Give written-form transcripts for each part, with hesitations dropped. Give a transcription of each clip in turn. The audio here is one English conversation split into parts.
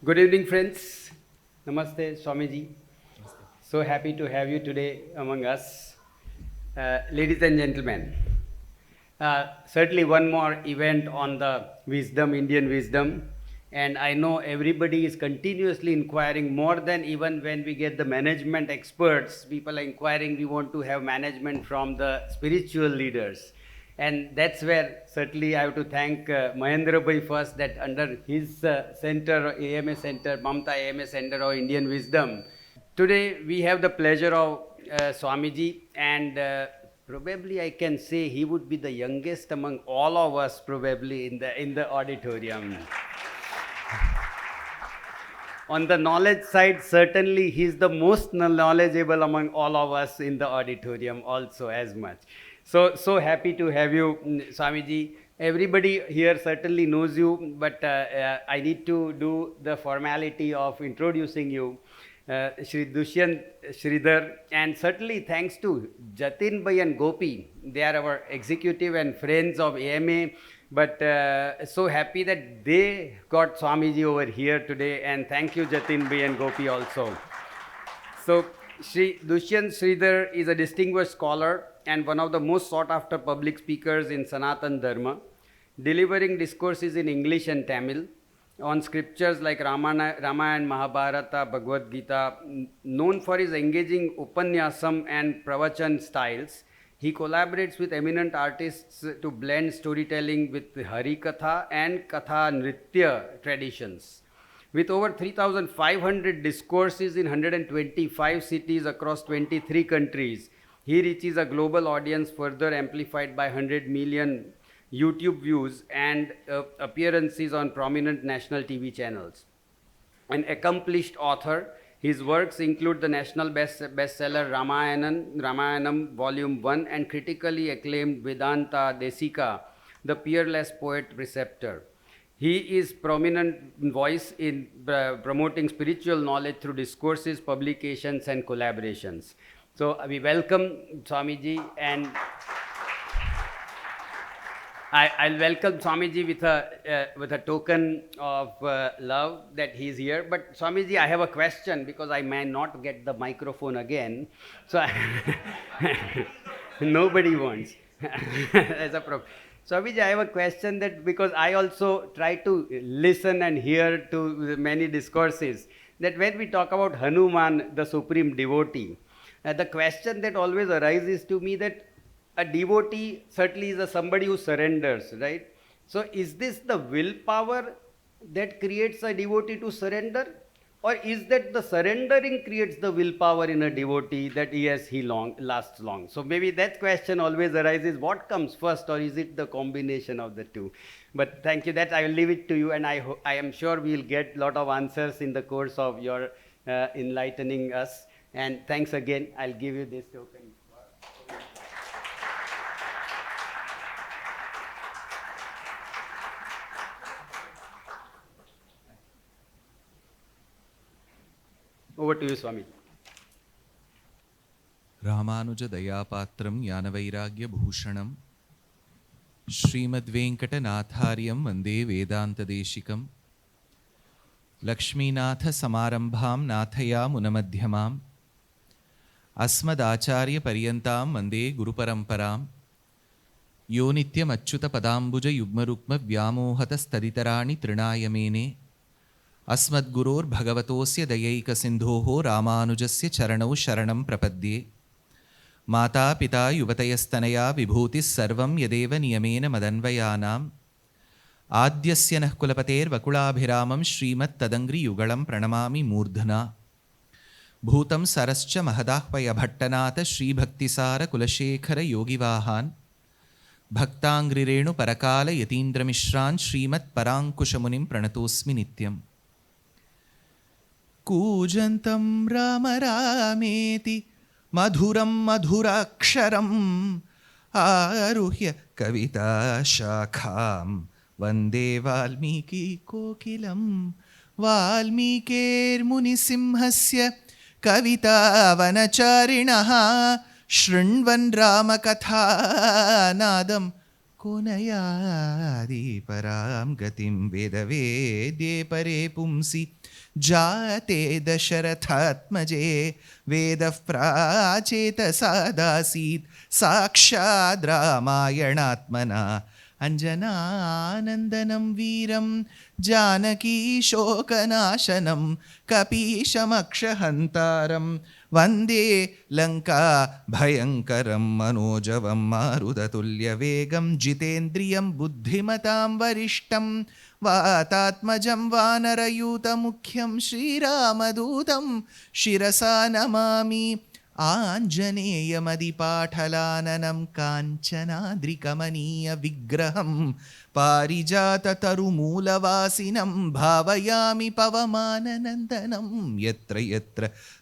Good evening, friends. Namaste, Swamiji. So happy to have you today among us. Ladies and gentlemen, certainly one more event on the wisdom, Indian wisdom. And I know everybody is continuously inquiring more than even when we get the management experts. People are inquiring, we want to have management from the spiritual leaders. And that's where certainly I have to thank Mahendra Bhai first, that under his center, AMA Center, Mamta AMA Center of Indian Wisdom. Today we have the pleasure of Swamiji, and probably I can say he would be the youngest among all of us probably in the auditorium. On the knowledge side, certainly he's the most knowledgeable among all of us in the auditorium also as much. So happy to have you, Swamiji. Everybody here certainly knows you, but I need to do the formality of introducing you. Shri Dushyanth, Sridhar, and certainly thanks to Jatin Bhai and Gopi. They are our executive and friends of AMA, but so happy that they got Swamiji over here today, and thank you Jatin Bhai and Gopi also. So Shri Dushyanth Sridhar is a distinguished scholar and one of the most sought after public speakers in Sanatan Dharma, delivering discourses in English and Tamil on scriptures like Ramayana, Mahabharata, Bhagavad Gita. Known for his engaging Upanyasam and Pravachan styles, he collaborates with eminent artists to blend storytelling with Hari Katha and Katha Nritya traditions. With over 3,500 discourses in 125 cities across 23 countries, he reaches a global audience further amplified by 100 million YouTube views and appearances on prominent national TV channels. An accomplished author, his works include the national bestseller Ramayanam Volume 1 and critically acclaimed Vedanta Desika, the peerless poet preceptor. He is prominent voice in promoting spiritual knowledge through discourses, publications, and collaborations. So we welcome Swamiji, and I'll welcome Swamiji with a token of love that he's here. But Swamiji, I have a question because I may not get the microphone again. So nobody wants. As a problem. Swamiji, I have a question that because I also try to listen and hear to many discourses, that when we talk about Hanuman, the supreme devotee, the question that always arises to me that a devotee certainly is somebody who surrenders, right? So is this the willpower that creates a devotee to surrender? Or is that the surrendering creates the willpower in a devotee that he lasts long? So maybe that question always arises, what comes first, or is it the combination of the two? But thank you, that I will leave it to you, and I am sure we will get a lot of answers in the course of your enlightening us. And thanks again. I'll give you this token. Over to you, Swami. Ramanuja Dayapatram Yanavairagya Bhushanam Srimad Venkatanathāryam Vande Vedanta Deshikam Lakshminatha Samarambham Nathaya Munamadhyamam Asmad Acharya Paryantam Vande Guru Paramparam Yo Nityam Achyuta Padambuja Yugmarukma Vyamohata Staditarani Trinayamene अस्मद्गुरोर् भगवतोस्य दयैक सिन्धोः रामानुजस्य चरणौ शरणं प्रपद्ये माता पिता युवतयस्तनया विभूतिः सर्वं यदेव नियमेन मदन्वयानाम् आद्यस्य नः कुलपतेर्वकुलाभिरामं श्रीमत्तदङ्घ्रियुगलं प्रणमामि मूर्धना भूतं सरश्च महदाह्वयभट्टनाथ श्रीभक्तिसार कुलशेखर योगिवाहान् भक्ताङ्घ्रिरेणुपरकाल यतीन्द्रमिश्रान् श्रीमत्पराङ्कुशमुनिं प्रणतोऽस्मि नित्यम् कूजन्तं राम रामेति मधुरं मधुराक्षरम् आरुह्य कविताशाखां वन्दे वाल्मीकिकोकिलं वाल्मीकेर्मुनिसिंहस्य कवितावनचारिणः शृण्वन् रामकथानादं को नयाति परां गतिं वेदवेद्ये परे पुंसि जाते दशरथात्मजे वेदः प्राचेतसादासीत् साक्षाद् रामायणात्मना अंजनानन्दनं वीरं जानकी शोकनाशनं कपीशमक्षहन्तारं वन्दे लङ्का भयङ्करं मनोजवं मारुततुल्यवेगं जितेन्द्रियं बुद्धिमतां वरिष्ठं वातात्मजं वानरयूतमुख्यं श्रीरामदूतं शिरसा नमामि आञ्जनेयमदिपाठलाननं काञ्चनाद्रिकमनीयविग्रहं पारिजाततरुमूलवासिनं भावयामि पवमाननन्दनं यत्र यत्र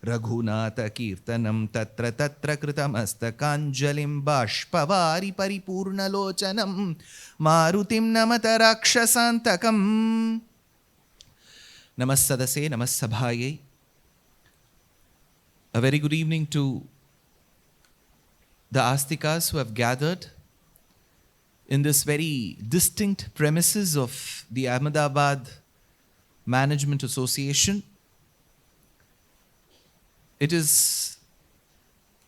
रघुनाथकीर्तनं तत्र तत्र कृतमस्तकाञ्जलिं बाष्पवारि परिपूर्णलोचनं मारुतिं नमत राक्षसान्तकम् नमः सदसे नमः सभायै. A very good evening to the Astikas who have gathered in this very distinct premises of the Ahmedabad Management Association. It is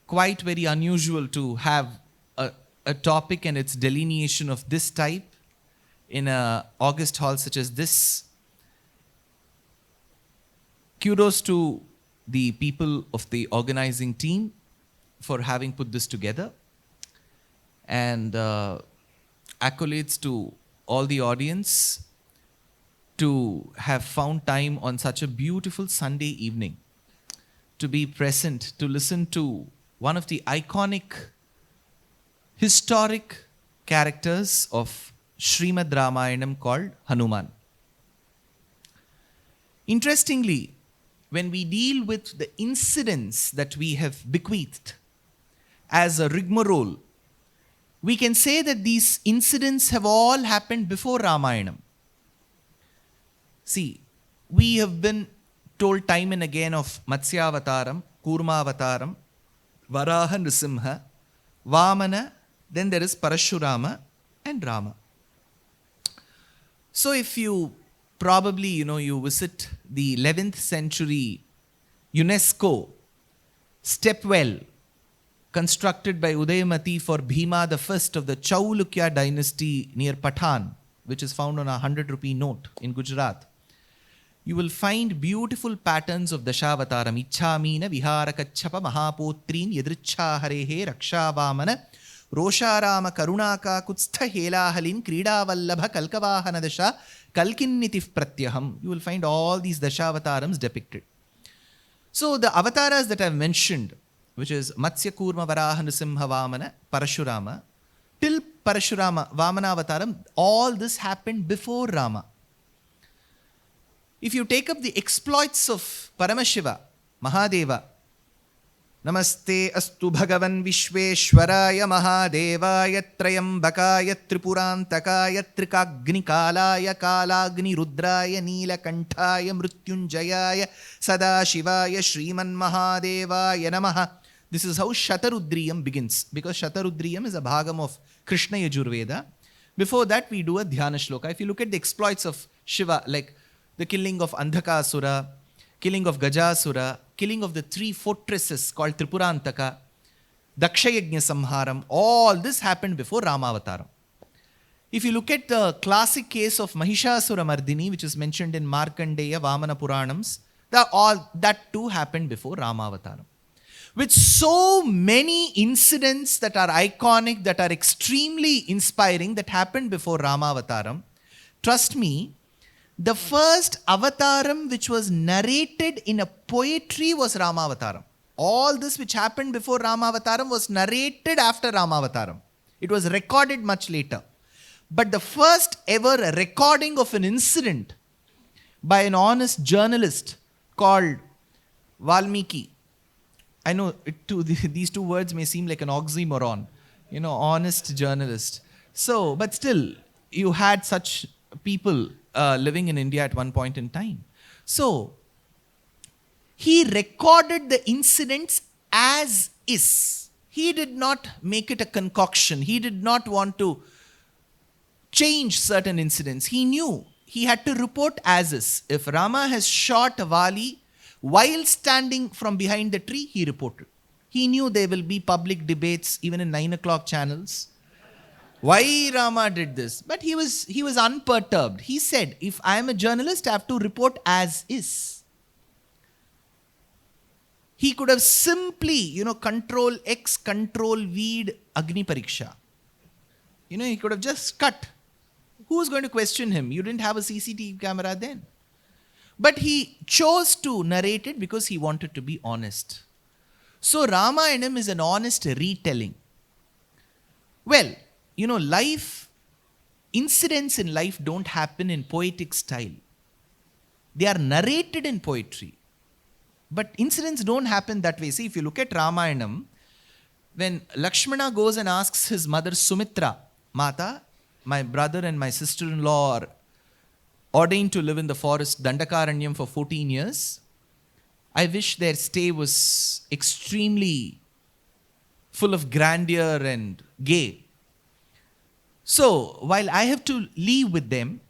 quite very unusual to have a topic and its delineation of this type in an August hall such as this. Kudos to the people of the organizing team for having put this together, and accolades to all the audience to have found time on such a beautiful Sunday evening to be present, to listen to one of the iconic, historic characters of Srimad Ramayanam called Hanuman. Interestingly, when we deal with the incidents that we have bequeathed as a rigmarole, we can say that these incidents have all happened before Ramayanam. See, we have been told time and again of Matsyavataram, Kurmavataram, Varaha Nrisimha, Vamana, then there is Parashurama and Rama. So if you probably, you visit the 11th century UNESCO stepwell constructed by Udayamati for Bhima the first of the Chaulukya dynasty near Patan, which is found on a 100 rupee note in Gujarat. You will find beautiful patterns of Dashavataram. Ichhamina Viharakachapa Mahapotrin Yadricha Harehe Rakshavamana Rosharama Karunaka Kutstha Helahalin Krida Vallabha Kalkavahana Dasha Kalkinnitif Pratyaham. You will find all these Dashavatarams depicted. So the avatars that I've mentioned, which is Matsya Kurma Varaha Nrisimha Vamana Parashurama, till Parashurama Vamana Avataram, all this happened before Rama. If you take up the exploits of Paramashiva, Mahadeva, Namaste astu bhagavan vishveshwaraya mahadevaya trayambakaya tripurantakaya trikagnikalaya kalagni rudraya neelakantaya mrityunjayaya sadashivaya shriman mahadevaya namaha. This is how Shatarudriyam begins, because Shatarudriyam is a bhagam of Krishna Yajurveda. Before that we do a dhyana shloka. If you look at the exploits of Shiva, like the killing of Andhakasura, killing of Gajasura, killing of the 3 fortresses called Tripurantaka, Dakshayagnya Samharam, all this happened before Ramavataram. If you look at the classic case of Mahishasura Mardini, which is mentioned in Markandeya Vamana Puranams, that too happened before Ramavataram. With so many incidents that are iconic, that are extremely inspiring, that happened before Ramavataram, trust me, the first avataram which was narrated in a poetry was Ramavataram. All this which happened before Ramavataram was narrated after Ramavataram. It was recorded much later. But the first ever recording of an incident by an honest journalist called Valmiki. I know these two words may seem like an oxymoron, honest journalist. So, but still, you had such people living in India at one point in time. So, he recorded the incidents as is. He did not make it a concoction. He did not want to change certain incidents. He knew he had to report as is. If Rama has shot Vali while standing from behind the tree, he reported. He knew there will be public debates even in 9 o'clock channels. Why Rama did this? But he was unperturbed. He said, if I am a journalist, I have to report as is. He could have simply, control X, control V, Agni Pariksha. He could have just cut. Who's going to question him? You didn't have a CCTV camera then. But he chose to narrate it because he wanted to be honest. So Ramayanam is an honest retelling. Well, incidents in life don't happen in poetic style. They are narrated in poetry. But incidents don't happen that way. See, if you look at Ramayanam, when Lakshmana goes and asks his mother Sumitra, Mata, my brother and my sister-in-law are ordained to live in the forest Dandakaranyam for 14 years. I wish their stay was extremely full of grandeur and gay. So, while I have to leave with them,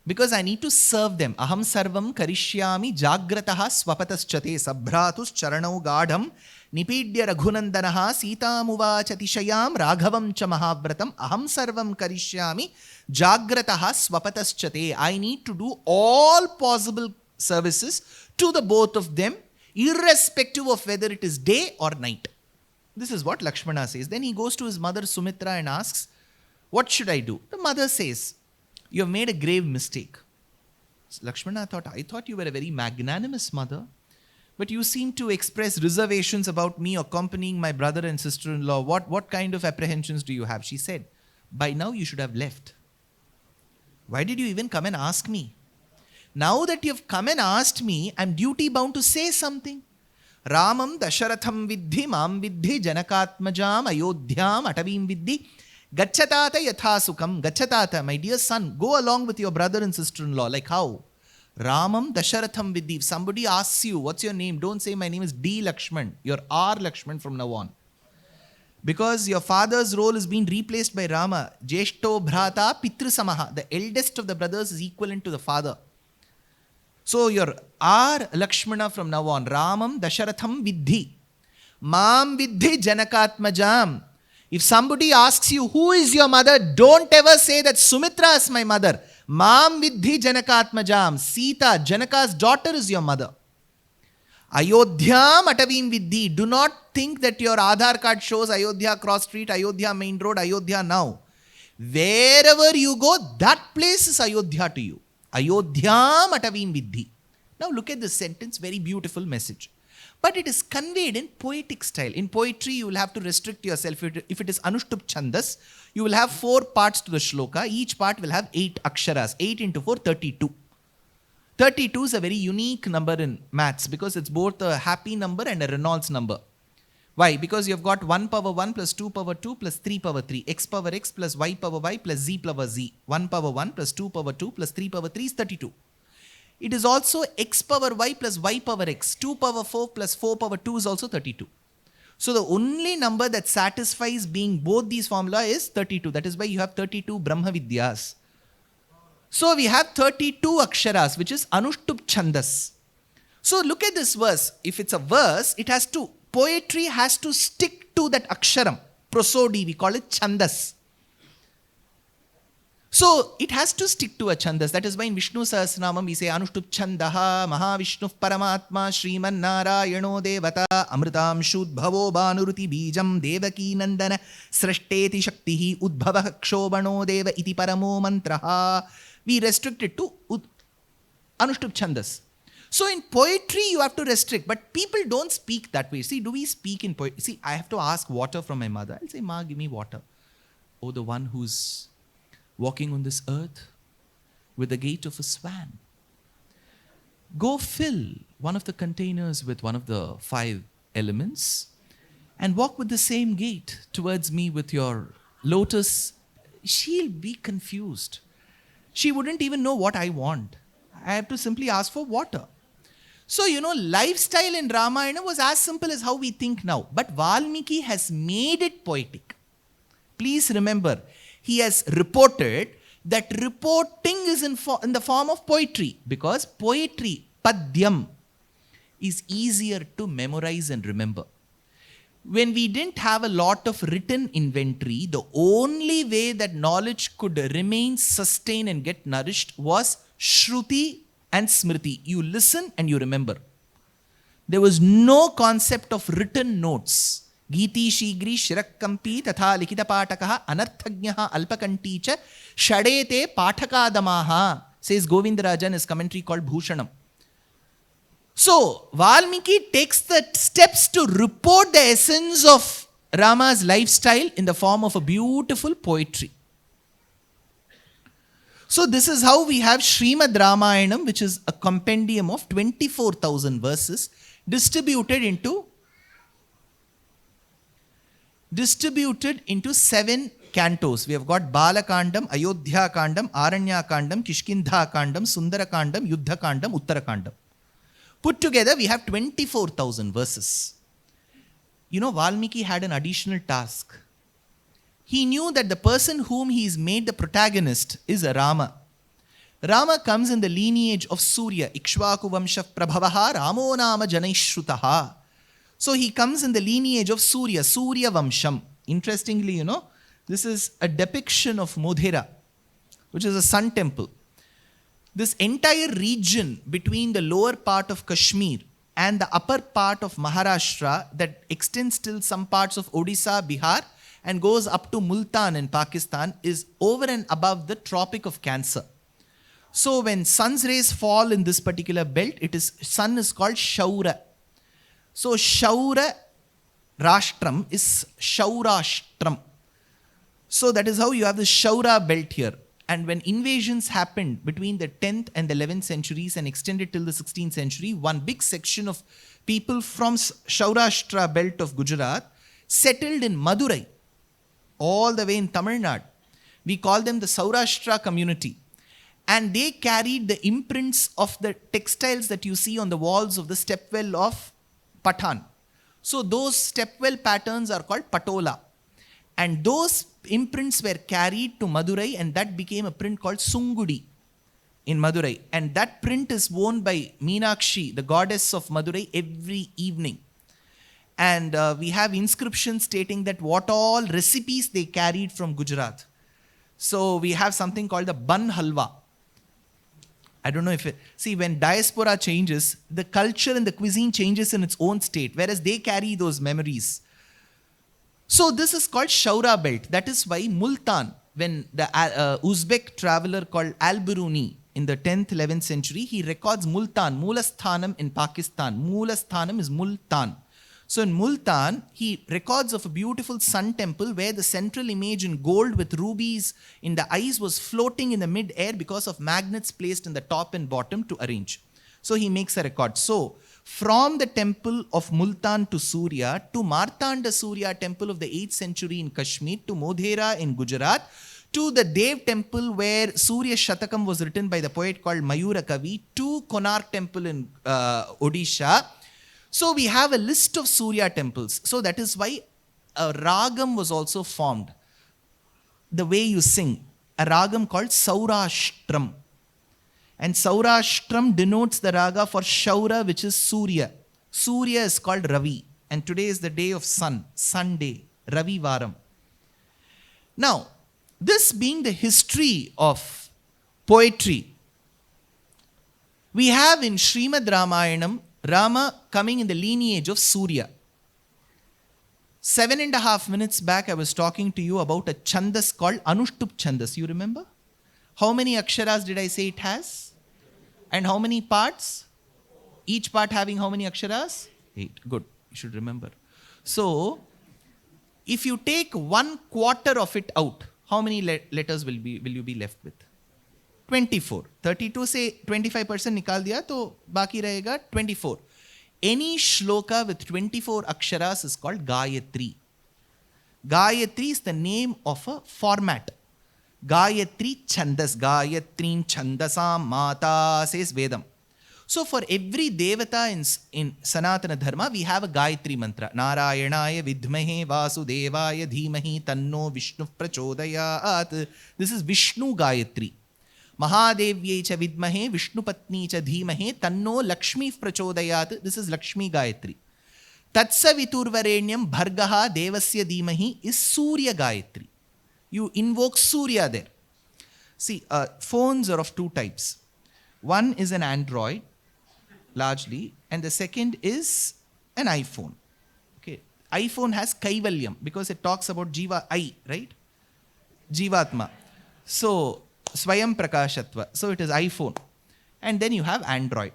because I need to serve them, aham sarvam karishyami jagrataha swapataschate sabhratus charanau gadham nipidya raghunandanaha sitamuvachatishayam raghavam cha mahavratam aham sarvam karishyami jagrataha swapataschate. I need to do all possible services to the both of them, irrespective of whether it is day or night. This is what Lakshmana says. Then he goes to his mother Sumitra and asks, what should I do? The mother says, you have made a grave mistake. Lakshmana thought, I thought you were a very magnanimous mother, but you seem to express reservations about me accompanying my brother and sister-in-law. What kind of apprehensions do you have? She said, by now you should have left. Why did you even come and ask me? Now that you have come and asked me, I am duty bound to say something. Ramam dasharatham vidhi mam vidhi janakatmajam ayodhyam atavim vidhi gachatata yathasukam. Gachatata, my dear son, go along with your brother and sister-in-law. Like how? Ramam dasharatham vidhi. If somebody asks you, what's your name? Don't say my name is D. Lakshman. You're R. Lakshman from now on. Because your father's role is being replaced by Rama. Jeshto bhrata pitru samaha. The eldest of the brothers is equivalent to the father. So your R. Lakshmana from now on. Ramam dasharatham vidhi. Mam vidhi janakatmajam. If somebody asks you, who is your mother? Don't ever say that Sumitra is my mother. Mam vidhi janakatmajam. Sita, Janaka's daughter, is your mother. Ayodhyam atavim vidhi. Do not think that your Aadhaar card shows Ayodhya cross street, Ayodhya main road, Ayodhya now. Wherever you go, that place is Ayodhya to you. Ayodhyam atavim vidhi. Now look at this sentence, very beautiful message. But it is conveyed in poetic style. In poetry, you will have to restrict yourself. If it is Anushtup Chandas, you will have 4 parts to the shloka. Each part will have 8 aksharas. 8 into 4, 32. 32 is a very unique number in maths because it's both a happy number and a Reynolds number. Why? Because you've got 1 power 1 plus 2 power 2 plus 3 power 3. X power x plus y power y plus z power z. 1 power 1 plus 2 power 2 plus 3 power 3 is 32. It is also x power y plus y power x. 2 power 4 plus 4 power 2 is also 32. So the only number that satisfies being both these formula is 32. That is why you have 32 Brahma Vidyas. So we have 32 aksharas, which is Anushtup Chandas. So look at this verse. If it's a verse, poetry has to stick to that aksharam. Prosody, we call it Chandas. So it has to stick to a chandas. That is why in Vishnu Sahasranamam we say Anushtup Chandaha Mahavishnu Paramatma Shriman Narayano Devata Amritam Shudbhavo Banuruti Bijam Devaki Nandana Srashteti Shaktihi Udbhava Kshobano Deva Iti Paramo Mantraha. We restrict it to Anushtup Chandas. So in poetry you have to restrict, but people don't speak that way. See, do we speak in poetry? See, I have to ask water from my mother. I'll say, Ma, give me water. Oh, the one who's walking on this earth with the gait of a swan. Go fill one of the containers with one of the 5 elements and walk with the same gait towards me with your lotus. She'll be confused. She wouldn't even know what I want. I have to simply ask for water. So, lifestyle in Ramayana was as simple as how we think now. But Valmiki has made it poetic. Please remember, he has reported that reporting is in the form of poetry, because poetry, padyam, is easier to memorize and remember. When we didn't have a lot of written inventory, the only way that knowledge could remain, sustain and get nourished was Shruti and Smriti. You listen and you remember. There was no concept of written notes. Giti Shigri Shirakkampi Tatha Likita Patakaha Anarthagnaha Alpakanti cha Shadete Pathakadamaha, says Govindaraja in his commentary called Bhushanam. So, Valmiki takes the steps to report the essence of Rama's lifestyle in the form of a beautiful poetry. So, this is how we have Srimad Ramayanam, which is a compendium of 24,000 verses, distributed into 7 cantos. We have got Balakandam, Ayodhya Kandam, Aranya Kandam, Kishkindha Kandam, Sundara Kandam, Yuddha Kandam, Uttara Kandam. Put together, we have 24,000 verses. You know, Valmiki had an additional task. He knew that the person whom he is made the protagonist is Rama. Rama comes in the lineage of Surya, Ikshvaku Vamsha Prabhavaha, Ramo Nama Janaishrutaha. So he comes in the lineage of Surya, Surya Vamsham. Interestingly, you know, this is a depiction of Modhera, which is a sun temple. This entire region between the lower part of Kashmir and the upper part of Maharashtra that extends till some parts of Odisha, Bihar and goes up to Multan in Pakistan is over and above the Tropic of Cancer. So when sun's rays fall in this particular belt, sun is called Shaura. So Shaura Rashtram is Shaurashtram. So that is how you have the Shaura belt here. And when invasions happened between the 10th and the 11th centuries and extended till the 16th century, one big section of people from Shaurashtra belt of Gujarat settled in Madurai, all the way in Tamil Nadu. We call them the Saurashtra community. And they carried the imprints of the textiles that you see on the walls of the stepwell of Patan. So those stepwell patterns are called Patola. And those imprints were carried to Madurai, and that became a print called Sungudi in Madurai. And that print is worn by Meenakshi, the goddess of Madurai, every evening. And we have inscriptions stating that what all recipes they carried from Gujarat. So we have something called the Ban Halwa. I don't know if see, when diaspora changes, the culture and the cuisine changes in its own state, whereas they carry those memories. So this is called Shaura belt. That is why Multan, when the Uzbek traveler called Al-Biruni in the 10th, 11th century, he records Multan, Mulasthanam in Pakistan. Mulasthanam is Multan. So in Multan, he records of a beautiful sun temple where the central image in gold with rubies in the eyes was floating in the mid-air because of magnets placed in the top and bottom to arrange. So he makes a record. So from the temple of Multan to Surya, to Martanda Surya temple of the 8th century in Kashmir, to Modhera in Gujarat, to the Dev temple where Surya Shatakam was written by the poet called Mayura Kavi, to Konark temple in Odisha. So we have a list of Surya temples. So that is why a ragam was also formed. The way you sing, a ragam called Saurashtram. And Saurashtram denotes the raga for Shaura, which is Surya. Surya is called Ravi. And today is the day of sun, Sunday, Ravi Varam. Now, this being the history of poetry, we have in Srimad Ramayanam, Rama coming in the lineage of Surya. 7.5 minutes back, I was talking to you about a chandas called Anushtup Chandas. You remember? How many aksharas did I say it has? And how many parts? Each part having how many aksharas? 8. Good. You should remember. So, if you take 1/4 of it out, how many letters will you be left with? 24. 32 से 25% निकाल दिया तो बाकी रहेगा 24. Any shloka with 24 aksharas is called Gayatri. Gayatri is the name of a format. Gayatri Chandas. Gayatrin Chandasam Mata says Vedam. So for every devata in Sanatana Dharma, we have a Gayatri mantra. Narayanaya vidmahe vasudevaya dhimahi tanno Vishnu prachodayat. This is Vishnu Gayatri. Mahadevye cha vidmahe Vishnu patni cha dhimahe tanno Lakshmi prachodayat. This is Lakshmi Gayatri. Tatsa viturvarenyam bhargaha devasya dhimahi is Surya Gayatri. You invoke Surya there. See, phones are of two types. One is an Android, largely, and the second is an iPhone. Okay, iPhone has Kaivalyam because it talks about Jiva, I, right? Jivatma. So, Swayam Prakashatva. So, it is iPhone. And then you have Android.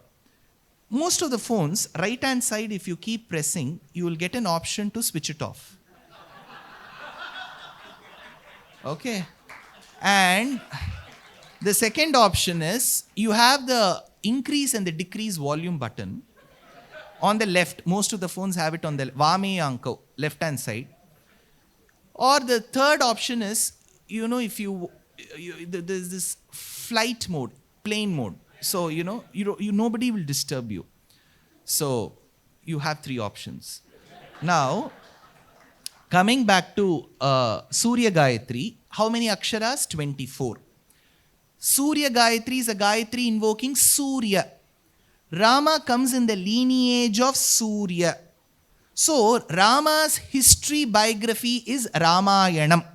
Most of the phones, right hand side, if you keep pressing, you will get an option to switch it off. Okay. And the second option is you have the increase and the decrease volume button on the left. Most of the phones have it on the Vame Anko, left hand side. Or the third option is, if there's this flight mode, plane mode. So, nobody will disturb you. So, you have three options. Now, coming back to Surya Gayatri, how many aksharas? 24. Surya Gayatri is a Gayatri invoking Surya. Rama comes in the lineage of Surya. So, Rama's history biography is Ramayanam.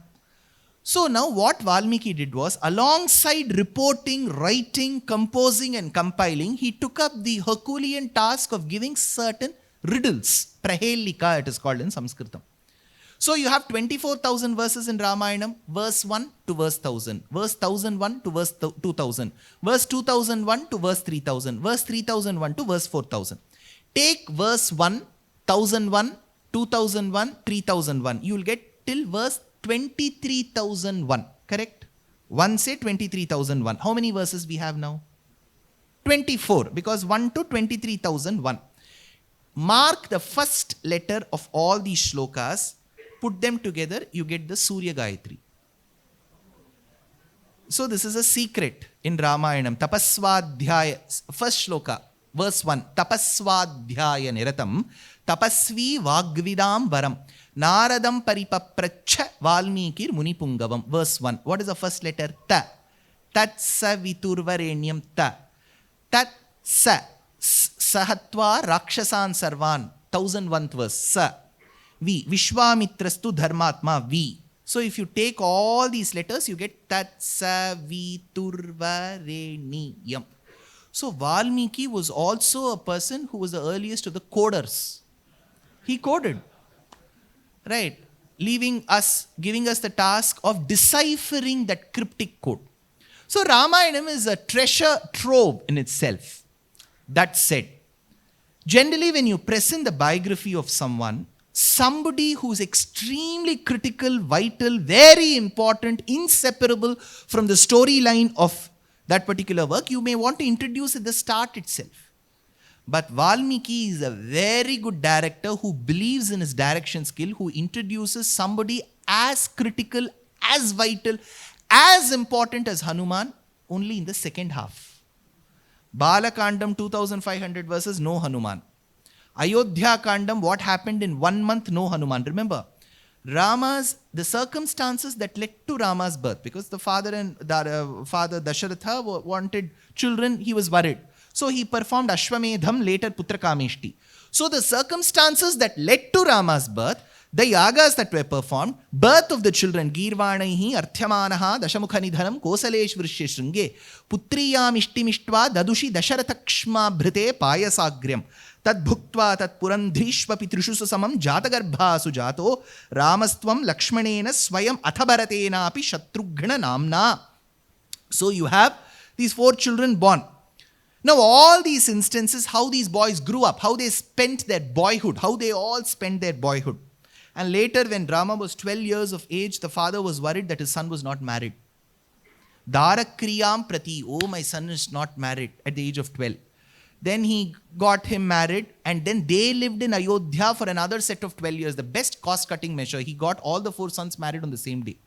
So, now what Valmiki did was, alongside reporting, writing, composing and compiling, he took up the Herculean task of giving certain riddles. Prahelika it is called in Sanskritam. So you have 24,000 verses in Ramayanam, verse 1 to verse 1000, verse 1001 to verse 2000, verse 2001 to verse 3000, verse 3001 to verse 4000. Take verse 1, 1001, 2001, 3001. You will get till verse 23,001, correct? One say 23,001. How many verses we have now? 24, because 1 to 23,001. Mark the first letter of all these shlokas. Put them together, you get the Surya Gayatri. So this is a secret in Ramayanam. Tapaswadhyaya, first shloka, verse 1. Tapaswadhyaya niratam, tapasvi vagvidam varam, naradam paripapracha valmikir munipungavam. Verse 1. What is the first letter? Ta. Tatsa viturvarenyam ta. Tat sa. Sahatva rakshasan sarvan. 1001th verse. Sa. V. Vishwamitrastu dharmatma. V. So if you take all these letters, you get Tatsa Viturvareniyam. So Valmiki was also a person who was the earliest of the coders. He coded. Right. Giving us the task of deciphering that cryptic code. So Ramayanam is a treasure trove in itself. That said, generally when you present the biography of someone, somebody who's extremely critical, vital, very important, inseparable from the storyline of that particular work, you may want to introduce at the start itself. But Valmiki is a very good director who believes in his direction skill, who introduces somebody as critical, as vital, as important as Hanuman, only in the second half. Balakandam, 2500 verses, no Hanuman. Ayodhya Kandam, what happened in 1 month, no Hanuman. Remember, the circumstances that led to Rama's birth, because the father Dasharatha wanted children, he was worried. So he performed Ashwamedham, later Putrakameshti. So the circumstances that led to Rama's birth, the yagas that were performed, birth of the children, Girvanahi, Arthyamanaha, Dashamukhanidhanam, Kosaleshvrishya Shringe, Putriyam Ishtimishtva, Dadushi, Dasharatakshma, Bhrite, Payasagryam. Tad bhuktva tat purandhrishva pitrishu samam jatagarbha sujato ramastvam lakshmanena swayam athabharatena api shatrughna namna. So you have these 4 children born. Now all these instances, how these boys grew up, how they spent their boyhood, how they all spent their boyhood. And later when Rama was 12 years of age, the father was worried that his son was not married. Darakriyam prati, oh my son is not married at the age of 12. Then he got him married and then they lived in Ayodhya for another set of 12 years. The best cost-cutting measure. He got all the 4 sons married on the same day.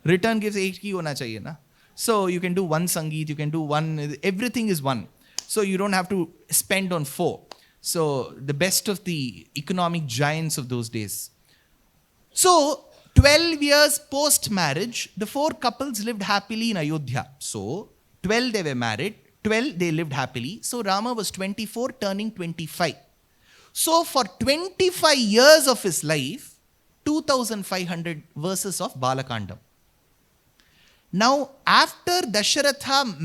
Return gives 8 ki hona chahiye na. So you can do one Sangeet, you can do one, everything is one. So you don't have to spend on 4. So the best of the economic giants of those days. So 12 years post-marriage, the 4 couples lived happily in Ayodhya. So 12 they were married, 12 they lived happily. So Rama was 24 turning 25. So for 25 years of his life, 2500 verses of Balakandam. Now, after Dasharatha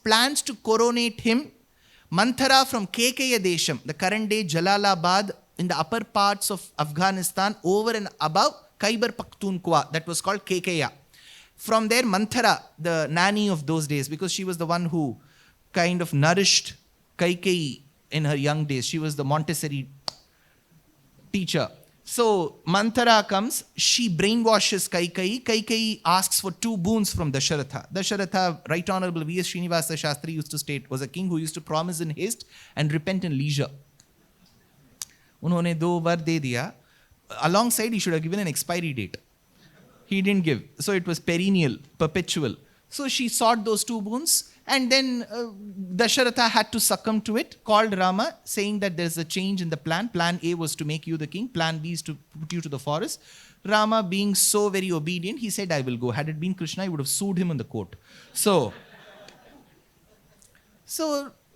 plans to coronate him, Manthara from Kekeya Desham, the current day Jalalabad, in the upper parts of Afghanistan, over and above Khyber Pakhtunkhwa, that was called Kekeya. From there, Manthara, the nanny of those days, because she was the one who kind of nourished Kaikeyi in her young days. She was the Montessori teacher. So Manthara comes, she brainwashes Kaikeyi. Kaikeyi asks for 2 boons from Dasharatha. Dasharatha, Right Honorable V.S. Srinivasa Shastri used to state, was a king who used to promise in haste and repent in leisure. Unhone 2 वर दे दिया. Alongside, he should have given an expiry date. He didn't give. So it was perennial, perpetual. So she sought those 2 boons, and then Dasharatha had to succumb to it, called Rama, saying that there's a change in the plan. Plan A was to make you the king. Plan B is to put you to the forest. Rama, being so very obedient, he said, I will go. Had it been Krishna, he would have sued him in the court. So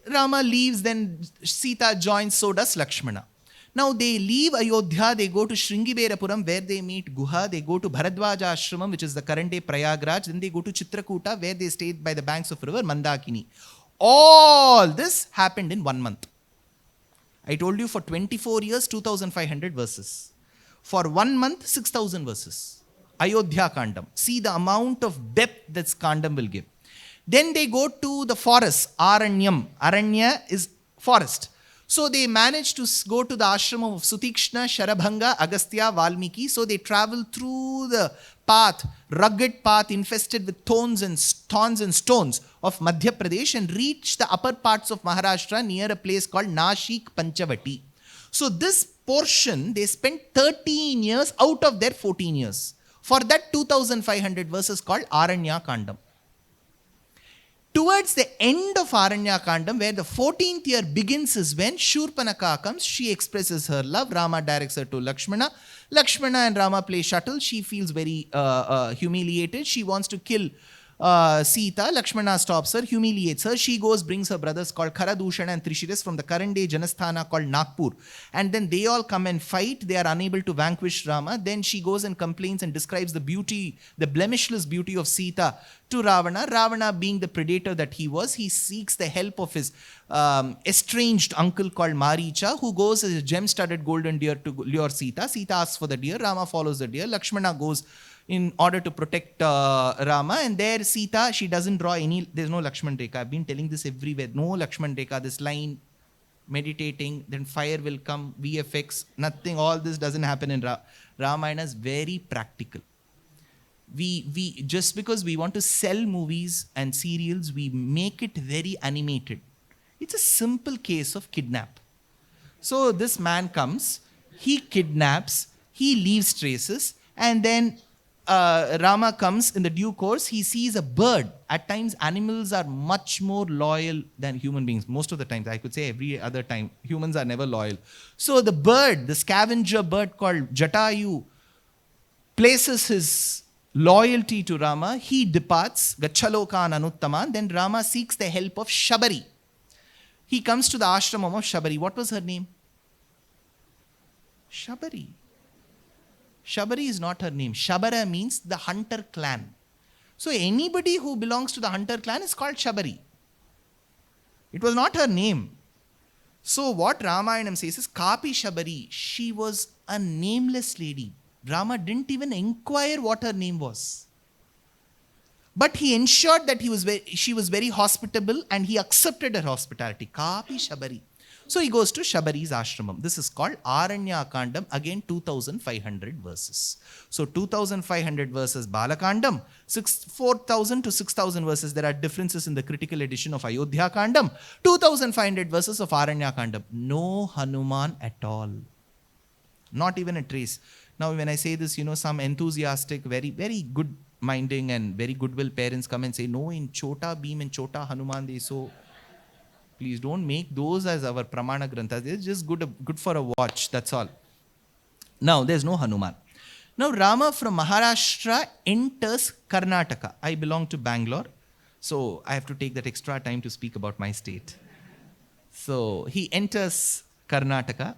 Rama leaves, then Sita joins, so does Lakshmana. Now they leave Ayodhya, they go to Shringiberapuram where they meet Guha, they go to Bharadwaja Ashramam, which is the current day Prayagraj, then they go to Chitrakuta where they stayed by the banks of river Mandakini. All this happened in 1 month. I told you for 24 years, 2500 verses. For 1 month, 6000 verses. Ayodhya Kandam. See the amount of depth this Kandam will give. Then they go to the forest, Aranyam. Aranya is forest. So they managed to go to the ashram of Sutikshna, Sharabhanga, Agastya, Valmiki. So they travel through the path, rugged path infested with thorns and stones of Madhya Pradesh, and reach the upper parts of Maharashtra near a place called Nashik Panchavati. So this portion, they spent 13 years out of their 14 years. For that 2500 verses called Aranya Kandam. Towards the end of Aranya Kandam, where the 14th year begins, is when Shurpanaka comes. She expresses her love. Rama directs her to Lakshmana. Lakshmana and Rama play shuttle. She feels very humiliated. She wants to kill Sita. Lakshmana stops her, humiliates her. She goes, brings her brothers called Kharadushana and Trishiras from the current day Janasthana called Nagpur. And then they all come and fight. They are unable to vanquish Rama. Then she goes and complains and describes the beauty, the blemishless beauty of Sita to Ravana. Ravana, being the predator that he was, he seeks the help of his estranged uncle called Maricha, who goes as a gem-studded golden deer to lure Sita. Sita asks for the deer. Rama follows the deer. Lakshmana goes in order to protect Rama, and there Sita, she doesn't draw any, there's no Lakshman Rekha. I've been telling this everywhere, no Lakshman Rekha, this line, meditating, then fire will come, VFX, nothing, all this doesn't happen in Ramayana is very practical. We just because we want to sell movies and serials, we make it very animated. It's a simple case of kidnap. So this man comes, he kidnaps, he leaves traces, and then Rama comes in the due course. He sees a bird. At times, animals are much more loyal than human beings. Most of the times, I could say every other time, humans are never loyal. So the bird, the scavenger bird called Jatayu, places his loyalty to Rama. He departs, Gachalokan Anuttaman. Then Rama seeks the help of Shabari. He comes to the ashramam of Shabari. What was her name? Shabari. Shabari is not her name. Shabara means the hunter clan. So anybody who belongs to the hunter clan is called Shabari. It was not her name. So what Ramayana says is Kapi Shabari. She was a nameless lady. Rama didn't even inquire what her name was. But he ensured that she was very hospitable, and he accepted her hospitality. Kapi Shabari. So he goes to Shabari's ashramam. This is called Aranya Kandam. Again, 2500 verses. So 2500 verses Balakandam, 4000 to 6000 verses. There are differences in the critical edition of Ayodhya Kandam. 2500 verses of Aranya Kandam. No Hanuman at all. Not even a trace. Now when I say this, some enthusiastic, very, very good minding and very goodwill parents come and say, no, in Chota Bheem and Chota Hanuman, they so... Please don't make those as our Pramana Granthas. They're just good for a watch, that's all. Now, there's no Hanuman. Now, Rama from Maharashtra enters Karnataka. I belong to Bangalore, so I have to take that extra time to speak about my state. So, he enters Karnataka.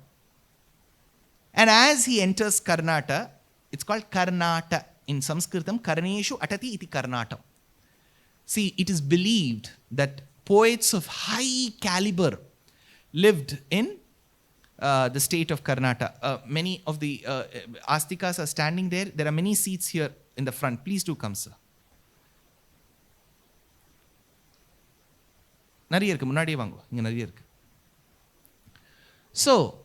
And as he enters Karnataka, it's called Karnata. In Sanskritam, Karneshu Atati iti Karnata. See, it is believed that poets of high caliber lived in the state of Karnataka. Many of the Astikas are standing there. There are many seats here in the front. Please do come, sir. So,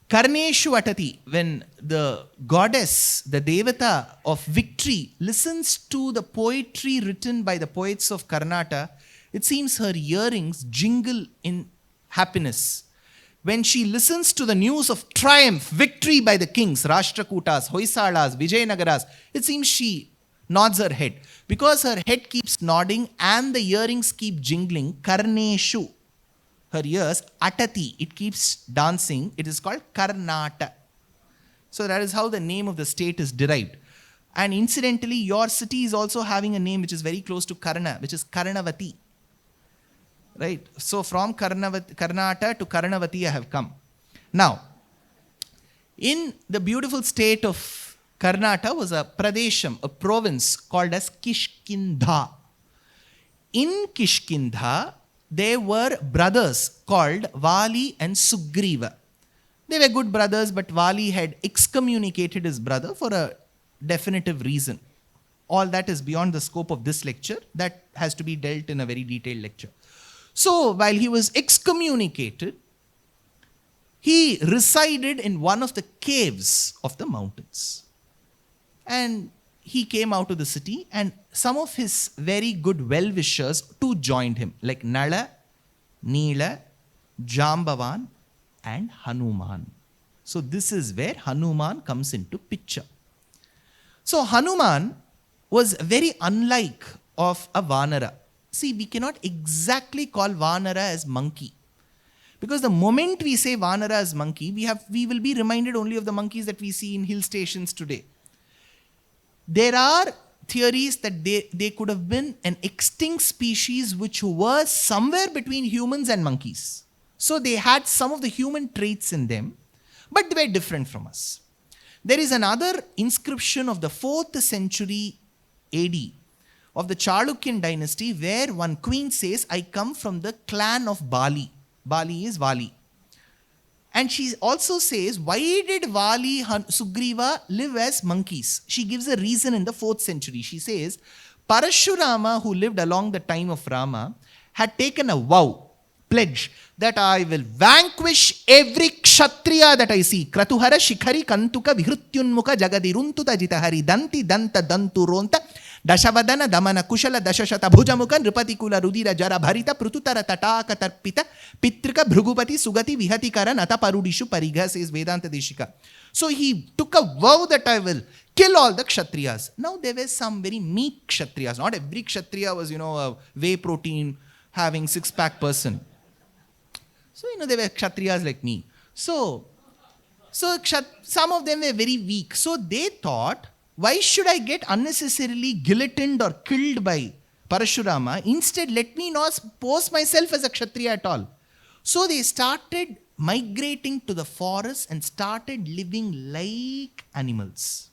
Karneshu Atati, when the goddess, the devata of victory, listens to the poetry written by the poets of Karnataka, it seems her earrings jingle in happiness. When she listens to the news of triumph, victory by the kings, Rashtrakutas, Hoysalas, Vijayanagaras, it seems she nods her head. Because her head keeps nodding and the earrings keep jingling, Karneshu, her ears, Atati, it keeps dancing, it is called Karnata. So that is how the name of the state is derived. And incidentally, your city is also having a name which is very close to Karna, which is Karnavati. Right? So from Karnata to Karnavati I have come. Now, in the beautiful state of Karnata was a pradesham, a province called as Kishkindha. In Kishkindha, there were brothers called Vali and Sugriva. They were good brothers, but Vali had excommunicated his brother for a definitive reason. All that is beyond the scope of this lecture. That has to be dealt in a very detailed lecture. So, while he was excommunicated, he resided in one of the caves of the mountains. And he came out of the city, and some of his very good well-wishers too joined him, like Nala, Neela, Jambavan, and Hanuman. So this is where Hanuman comes into picture. So Hanuman was very unlike of a Vanara. See, we cannot exactly call Vanara as monkey. Because the moment we say Vanara as monkey, we will be reminded only of the monkeys that we see in hill stations today. There are theories that they could have been an extinct species which were somewhere between humans and monkeys. So they had some of the human traits in them, but they were different from us. There is another inscription of the 4th century AD of the Chalukyan dynasty where one queen says, I come from the clan of Bali. Bali is Vali. And she also says, why did Vali, Sugriva live as monkeys? She gives a reason in the 4th century. She says, Parashurama, who lived along the time of Rama, had taken a vow, pledge, that I will vanquish every kshatriya that I see. Kratuhara shikhari kantuka vihrutyunmuka jagadiruntuta jitahari danti danta danturonta Dashavadana damana kushala dashashata bhujamuka nrupatikula rudira jara bharita prututara tataka tarpita pitrika bhrugupati sugati vihatikara nata parudishu parigha, says Vedanta Deshika. So he took a vow that I will kill all the kshatriyas. Now there were some very meek kshatriyas. Not every kshatriya was, a whey protein having six-pack person. So, there were kshatriyas like me. So some of them were very weak. So they thought, why should I get unnecessarily guillotined or killed by Parashurama? Instead, let me not pose myself as a kshatriya at all. So they started migrating to the forest and started living like animals.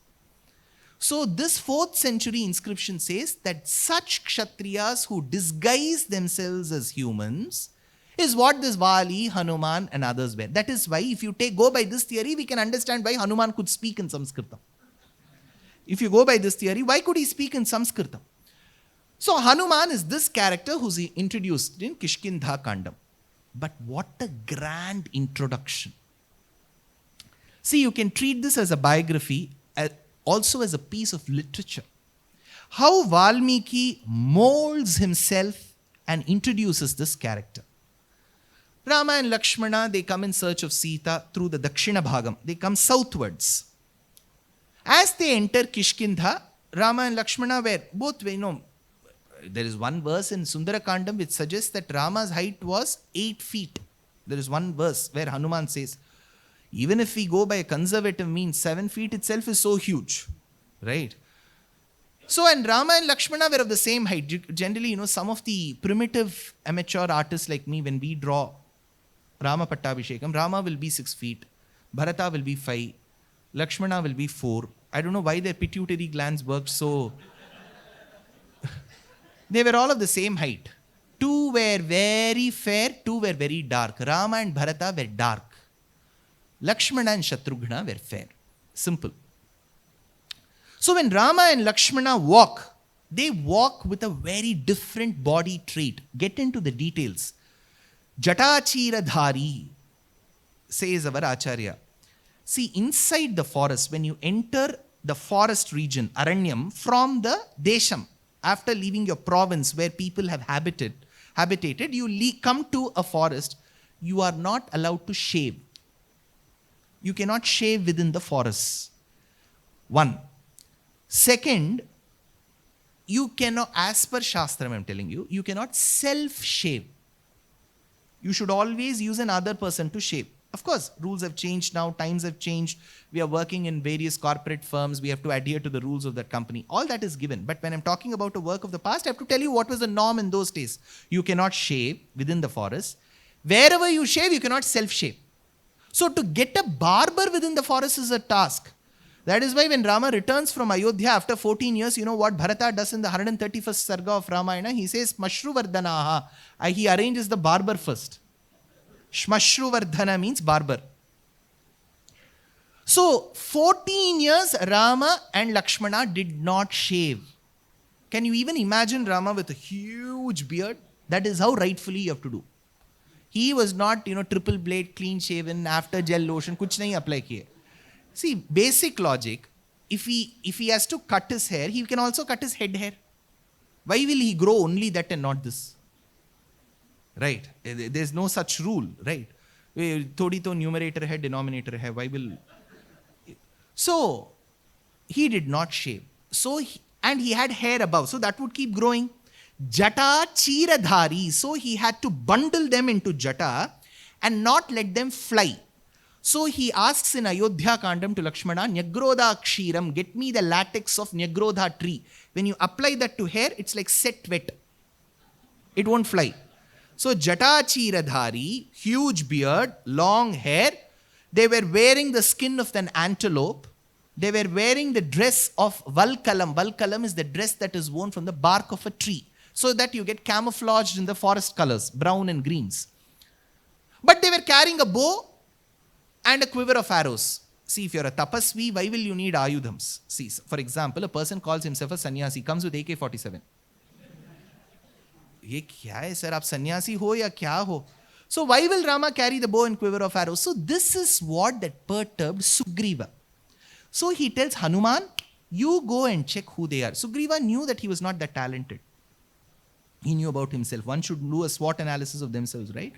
So this 4th century inscription says that such kshatriyas who disguise themselves as humans is what this Vali, Hanuman and others were. That is why if you go by this theory, we can understand why Hanuman could speak in Sanskritam. If you go by this theory, why could he speak in Sanskritam? So Hanuman is this character who's introduced in Kishkindha Kandam. But what a grand introduction. See, you can treat this as a biography, also as a piece of literature. How Valmiki molds himself and introduces this character. Rama and Lakshmana, they come in search of Sita through the Dakshina Bhagam. They come southwards. As they enter Kishkindha, Rama and Lakshmana were both, There is one verse in Sundarakandam which suggests that Rama's height was 8 feet. There is one verse where Hanuman says, even if we go by a conservative means, 7 feet itself is so huge, right? So, and Rama and Lakshmana were of the same height. Generally, some of the primitive amateur artists like me, when we draw Rama Pattabhishekam, Rama will be 6 feet, Bharata will be 5, Lakshmana will be 4. I don't know why their pituitary glands worked so. They were all of the same height. 2 were very fair, 2 were very dark. Rama and Bharata were dark. Lakshmana and Shatrughna were fair. Simple. So when Rama and Lakshmana walk, they walk with a very different body trait. Get into the details. Jatachira dhari, says our Acharya. See, inside the forest, when you enter the forest region, Aranyam, from the Desham, after leaving your province where people have habitated, you come to a forest, you are not allowed to shave. You cannot shave within the forest. 1. Second, you cannot, as per Shastram I am telling you, you cannot self-shave. You should always use another person to shave. Of course, rules have changed now, times have changed. We are working in various corporate firms. We have to adhere to the rules of that company. All that is given. But when I'm talking about a work of the past, I have to tell you what was the norm in those days. You cannot shave within the forest. Wherever you shave, you cannot self-shave. So to get a barber within the forest is a task. That is why when Rama returns from Ayodhya after 14 years, you know what Bharata does in the 131st Sarga of Ramayana? He says, Shmashruvardhanaha. He arranges the barber first. Shmashruvardhana means barber. So 14 years Rama and Lakshmana did not shave. Can you even imagine Rama with a huge beard? That is how rightfully you have to do. He was not, triple blade, clean shaven, after gel lotion, kuch nahi apply kiye. See, basic logic, if he has to cut his hair, he can also cut his head hair. Why will he grow only that and not this? Right? There's no such rule, right? Thodi to numerator hai, denominator hai. Why will... So, he did not shave. So, and he had hair above, so that would keep growing. Jata chiradhari, so he had to bundle them into jata and not let them fly. So he asks in Ayodhya Kandam to Lakshmana, Nyagrodha kshiram, get me the latex of Nyagrodha tree. When you apply that to hair, it's like set wet. It won't fly. So Jata Chiradhari, huge beard, long hair. They were wearing the skin of an antelope. They were wearing the dress of Valkalam. Valkalam is the dress that is worn from the bark of a tree. So that you get camouflaged in the forest colors, brown and greens. But they were carrying a bow and a quiver of arrows. See, if you're a tapasvi, why will you need ayudhams? See, for example, a person calls himself a sannyasi, comes with AK-47. ये क्या है sir, आप सन्यासी हो या क्या हो? So why will Rama carry the bow and quiver of arrows? So this is what that perturbed Sugriva. So he tells Hanuman, you go and check who they are. Sugriva knew that he was not that talented. He knew about himself. One should do a SWOT analysis of themselves, right?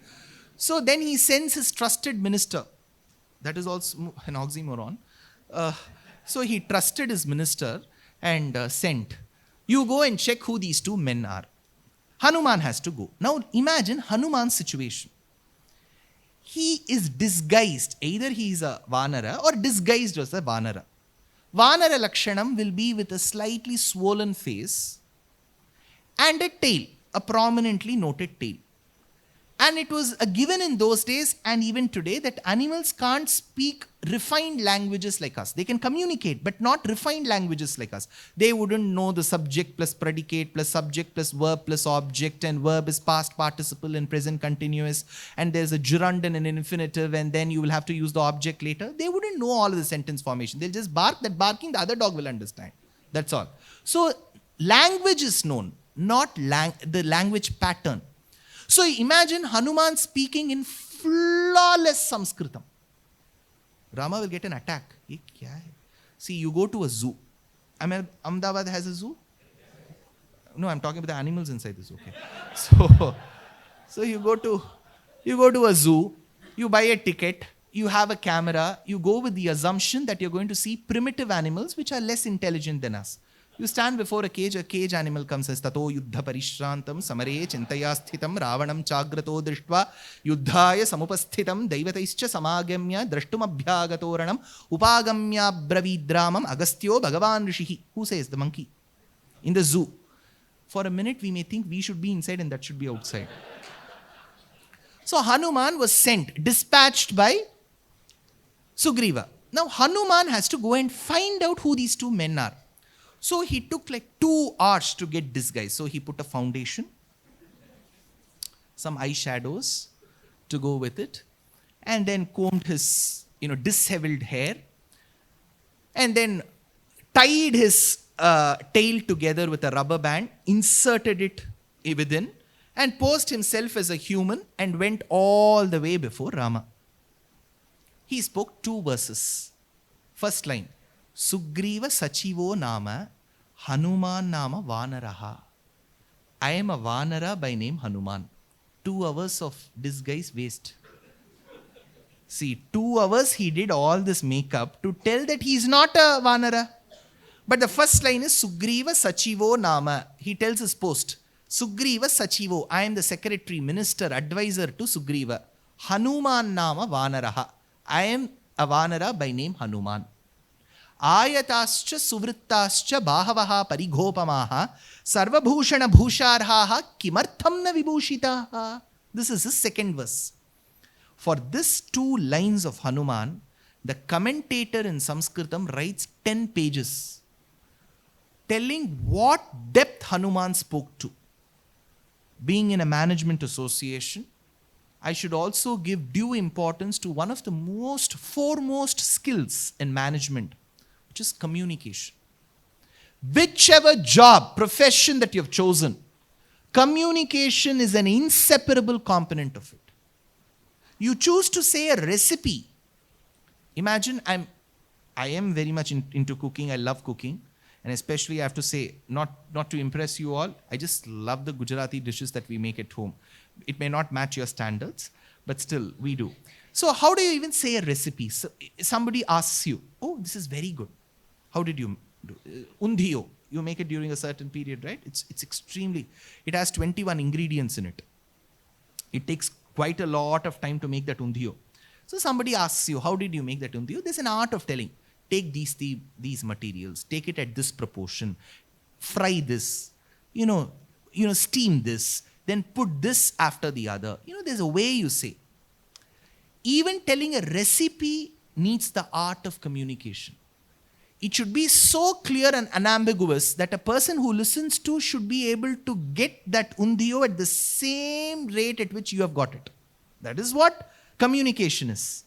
So then he sends his trusted minister. That is also an oxymoron. So he trusted his minister and sent, you go and check who these two men are. Hanuman has to go. Now imagine Hanuman's situation. He is disguised. Either he is a Vanara or disguised as a Vanara. Vanara Lakshanam will be with a slightly swollen face and a tail, a prominently noted tail. And it was a given in those days and even today that animals can't speak refined languages like us. They can communicate, but not refined languages like us. They wouldn't know the subject plus predicate plus subject plus verb plus object, and verb is past participle and present continuous, and there's a gerund and an infinitive, and then you will have to use the object later. They wouldn't know all of the sentence formation. They'll just bark. That barking the other dog will understand. That's all. So language is known, not the language pattern. So imagine Hanuman speaking in flawless Sanskritam. Rama will get an attack. Ye kya hai? See, you go to a zoo. Ahmedabad has a zoo? No, I'm talking about the animals inside the zoo. Okay. So you go to a zoo, you buy a ticket, you have a camera, you go with the assumption that you're going to see primitive animals which are less intelligent than us. You stand before a cage animal comes as tato yuddha parishrantam samare chintaya sthitam ravanam chagrato drishtva yuddhaya samupasthitam daivataischa samagamya drashtumabhyagatoranam upagamya bravidramam agastyo bhagavan rishihi. Who says? The monkey. In the zoo. For a minute we may think we should be inside and that should be outside. So Hanuman was sent, dispatched by Sugriva. Now Hanuman has to go and find out who these two men are. So he took like 2 hours to get disguised. So he put a foundation, some eyeshadows to go with it, and then combed his, disheveled hair, and then tied his tail together with a rubber band, inserted it within, and posed himself as a human and went all the way before Rama. He spoke 2 verses. First line, Sugriva Sachivo Nama Hanuman Nama Vanaraha. I am a Vanara by name Hanuman. 2 hours of disguise waste. See, 2 hours he did all this makeup to tell that he is not a Vanara. But the first line is Sugriva Sachivo Nama. He tells his post. Sugriva Sachivo. I am the secretary, minister, advisor to Sugriva. Hanuman Nama Vanaraha. I am a Vanara by name Hanuman. Ayatascha suvrittascha bahavaha parighopamaha sarvabhushana bhusharhaha kimartham na vibhushitaha. This is his second verse. For this 2 lines of Hanuman, the commentator in Sanskritam writes 10 pages telling what depth Hanuman spoke to. Being in a management association, I should also give due importance to one of the foremost skills in management, which is communication. Whichever job, profession that you have chosen, communication is an inseparable component of it. You choose to say a recipe. Imagine I am very much into cooking. I love cooking. And especially I have to say, not to impress you all, I just love the Gujarati dishes that we make at home. It may not match your standards, but still we do. So how do you even say a recipe? So, somebody asks you, oh, this is very good. How did you do? Undhiyo. You make it during a certain period, right? It has 21 ingredients in it. It takes quite a lot of time to make that undhiyo. So somebody asks you, how did you make that undhiyo? There's an art of telling. Take these materials, take it at this proportion, fry this, steam this, then put this after the other. There's a way you say. Even telling a recipe needs the art of communication. It should be so clear and unambiguous that a person who listens to should be able to get that undhiyo at the same rate at which you have got it. That is what communication is.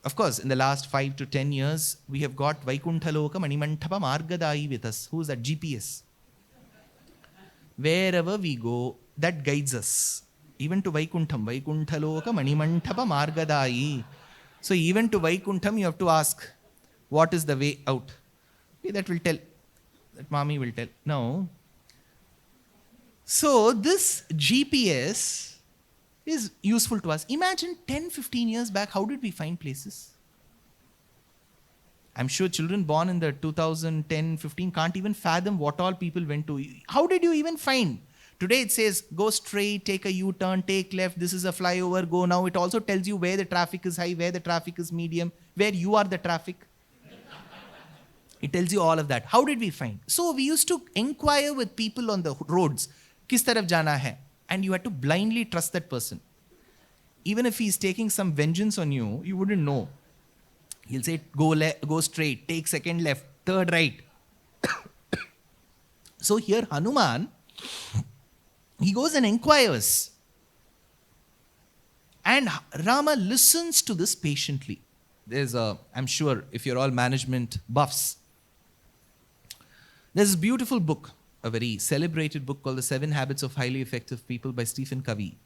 Of course, in the last 5 to 10 years, we have got Vaikunthaloka Manimantapa Margadayi with us. Who is that? GPS. Wherever we go, that guides us. Even to Vaikuntham. Vaikunthaloka Manimantapa Margadayi. So even to Vaikuntham, you have to ask, what is the way out? Okay, that will tell. That mommy will tell. No. So this GPS is useful to us. Imagine 10, 15 years back, how did we find places? I'm sure children born in the 2010, 15 can't even fathom what all people went to. How did you even find? Today it says, go straight, take a U-turn, take left, this is a flyover, go now. It also tells you where the traffic is high, where the traffic is medium, where you are the traffic. It tells you all of that. How did we find? So we used to inquire with people on the roads, kis taraf jana hai? And you had to blindly trust that person. Even if he's taking some vengeance on you, you wouldn't know. He'll say, go straight, take second left, third right. So here Hanuman, he goes and inquires. And Rama listens to this patiently. I'm sure if you're all management buffs, there's a beautiful book, a very celebrated book called The 7 Habits of Highly Effective People by Stephen Covey.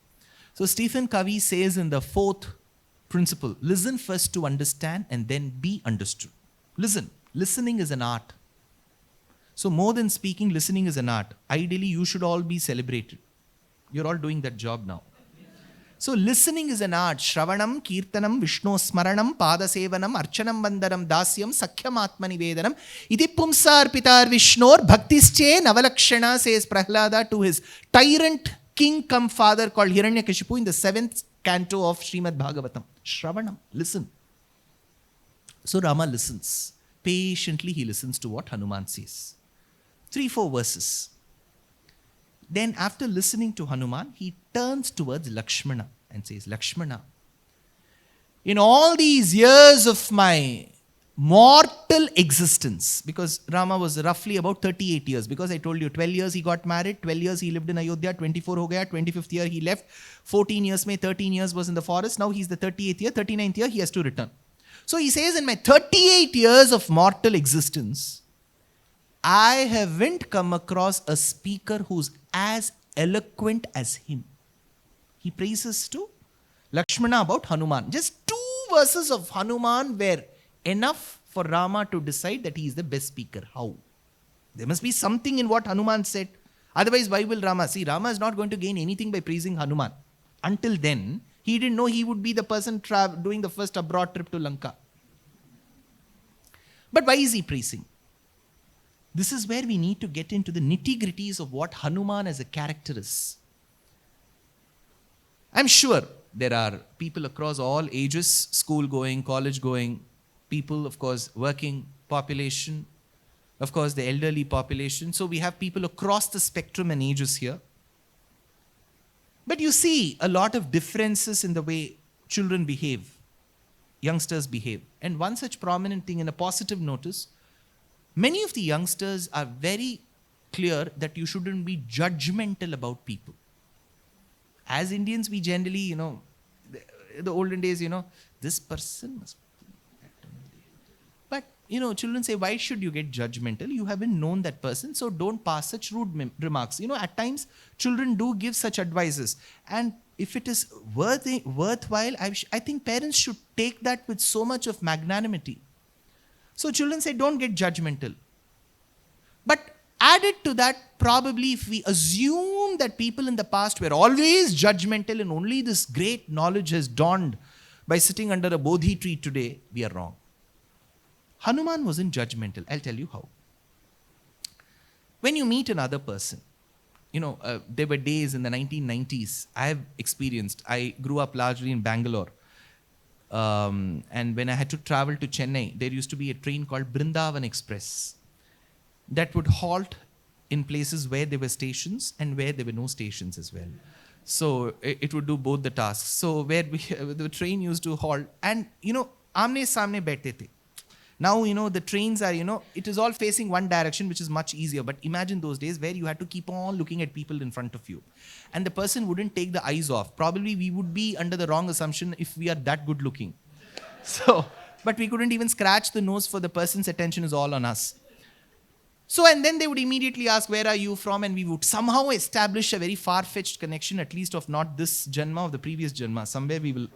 So Stephen Covey says in the 4th principle, listen first to understand and then be understood. Listen. Listening is an art. So more than speaking, listening is an art. Ideally, you should all be celebrated. You're all doing that job now. So listening is an art. Shravanam, Kirtanam, Vishnu Smaranam, Padasevanam, Archanam Vandaram, Dasyam, Sakhyam Atmanivedanam. Iti Pumsar Pitar Vishnor, Bhaktische Navalakshana, says Prahlada to his tyrant king cum father called Hiranyakashipu in the 7th canto of Srimad Bhagavatam. Shravanam, listen. So Rama listens. Patiently he listens to what Hanuman says. 3-4 verses. Then after listening to Hanuman, he turns towards Lakshmana and says, Lakshmana, in all these years of my mortal existence, because Rama was roughly about 38 years, because I told you 12 years he got married, 12 years he lived in Ayodhya, 24 ho gaya, 25th year he left, 14 years mein 13 years was in the forest, now he's the 38th year, 39th year he has to return. So he says, in my 38 years of mortal existence, I haven't come across a speaker who's as eloquent as him. He praises to Lakshmana about Hanuman. Just 2 verses of Hanuman were enough for Rama to decide that he is the best speaker. How? There must be something in what Hanuman said. Otherwise, why will Rama? See, Rama is not going to gain anything by praising Hanuman. Until then, he didn't know he would be the person doing the first abroad trip to Lanka. But why is he praising? This is where we need to get into the nitty-gritties of what Hanuman as a character is. I'm sure there are people across all ages, school-going, college-going, people, of course, working population, of course, the elderly population. So we have people across the spectrum and ages here. But you see a lot of differences in the way children behave, youngsters behave. And one such prominent thing in a positive notice, many of the youngsters are very clear that you shouldn't be judgmental about people. As Indians, we generally, the olden days, this person must be. But, children say, why should you get judgmental? You haven't known that person, so don't pass such rude remarks. At times, children do give such advices. And if it is worthwhile, I think parents should take that with so much of magnanimity. So children say, don't get judgmental. But added to that, probably if we assume that people in the past were always judgmental and only this great knowledge has dawned by sitting under a Bodhi tree today, we are wrong. Hanuman wasn't judgmental. I'll tell you how. When you meet another person, there were days in the 1990s I have experienced. I grew up largely in Bangalore. And when I had to travel to Chennai, there used to be a train called Brindavan Express that would halt in places where there were stations and where there were no stations as well. So it would do both the tasks. So where the train used to halt and, aamne samne baithte the. Now, the trains are, it is all facing one direction, which is much easier. But imagine those days where you had to keep on looking at people in front of you. And the person wouldn't take the eyes off. Probably we would be under the wrong assumption if we are that good looking. So, but we couldn't even scratch the nose for the person's attention is all on us. So, and then they would immediately ask, where are you from? And we would somehow establish a very far-fetched connection, at least of not this Janma, of the previous Janma. Somewhere we will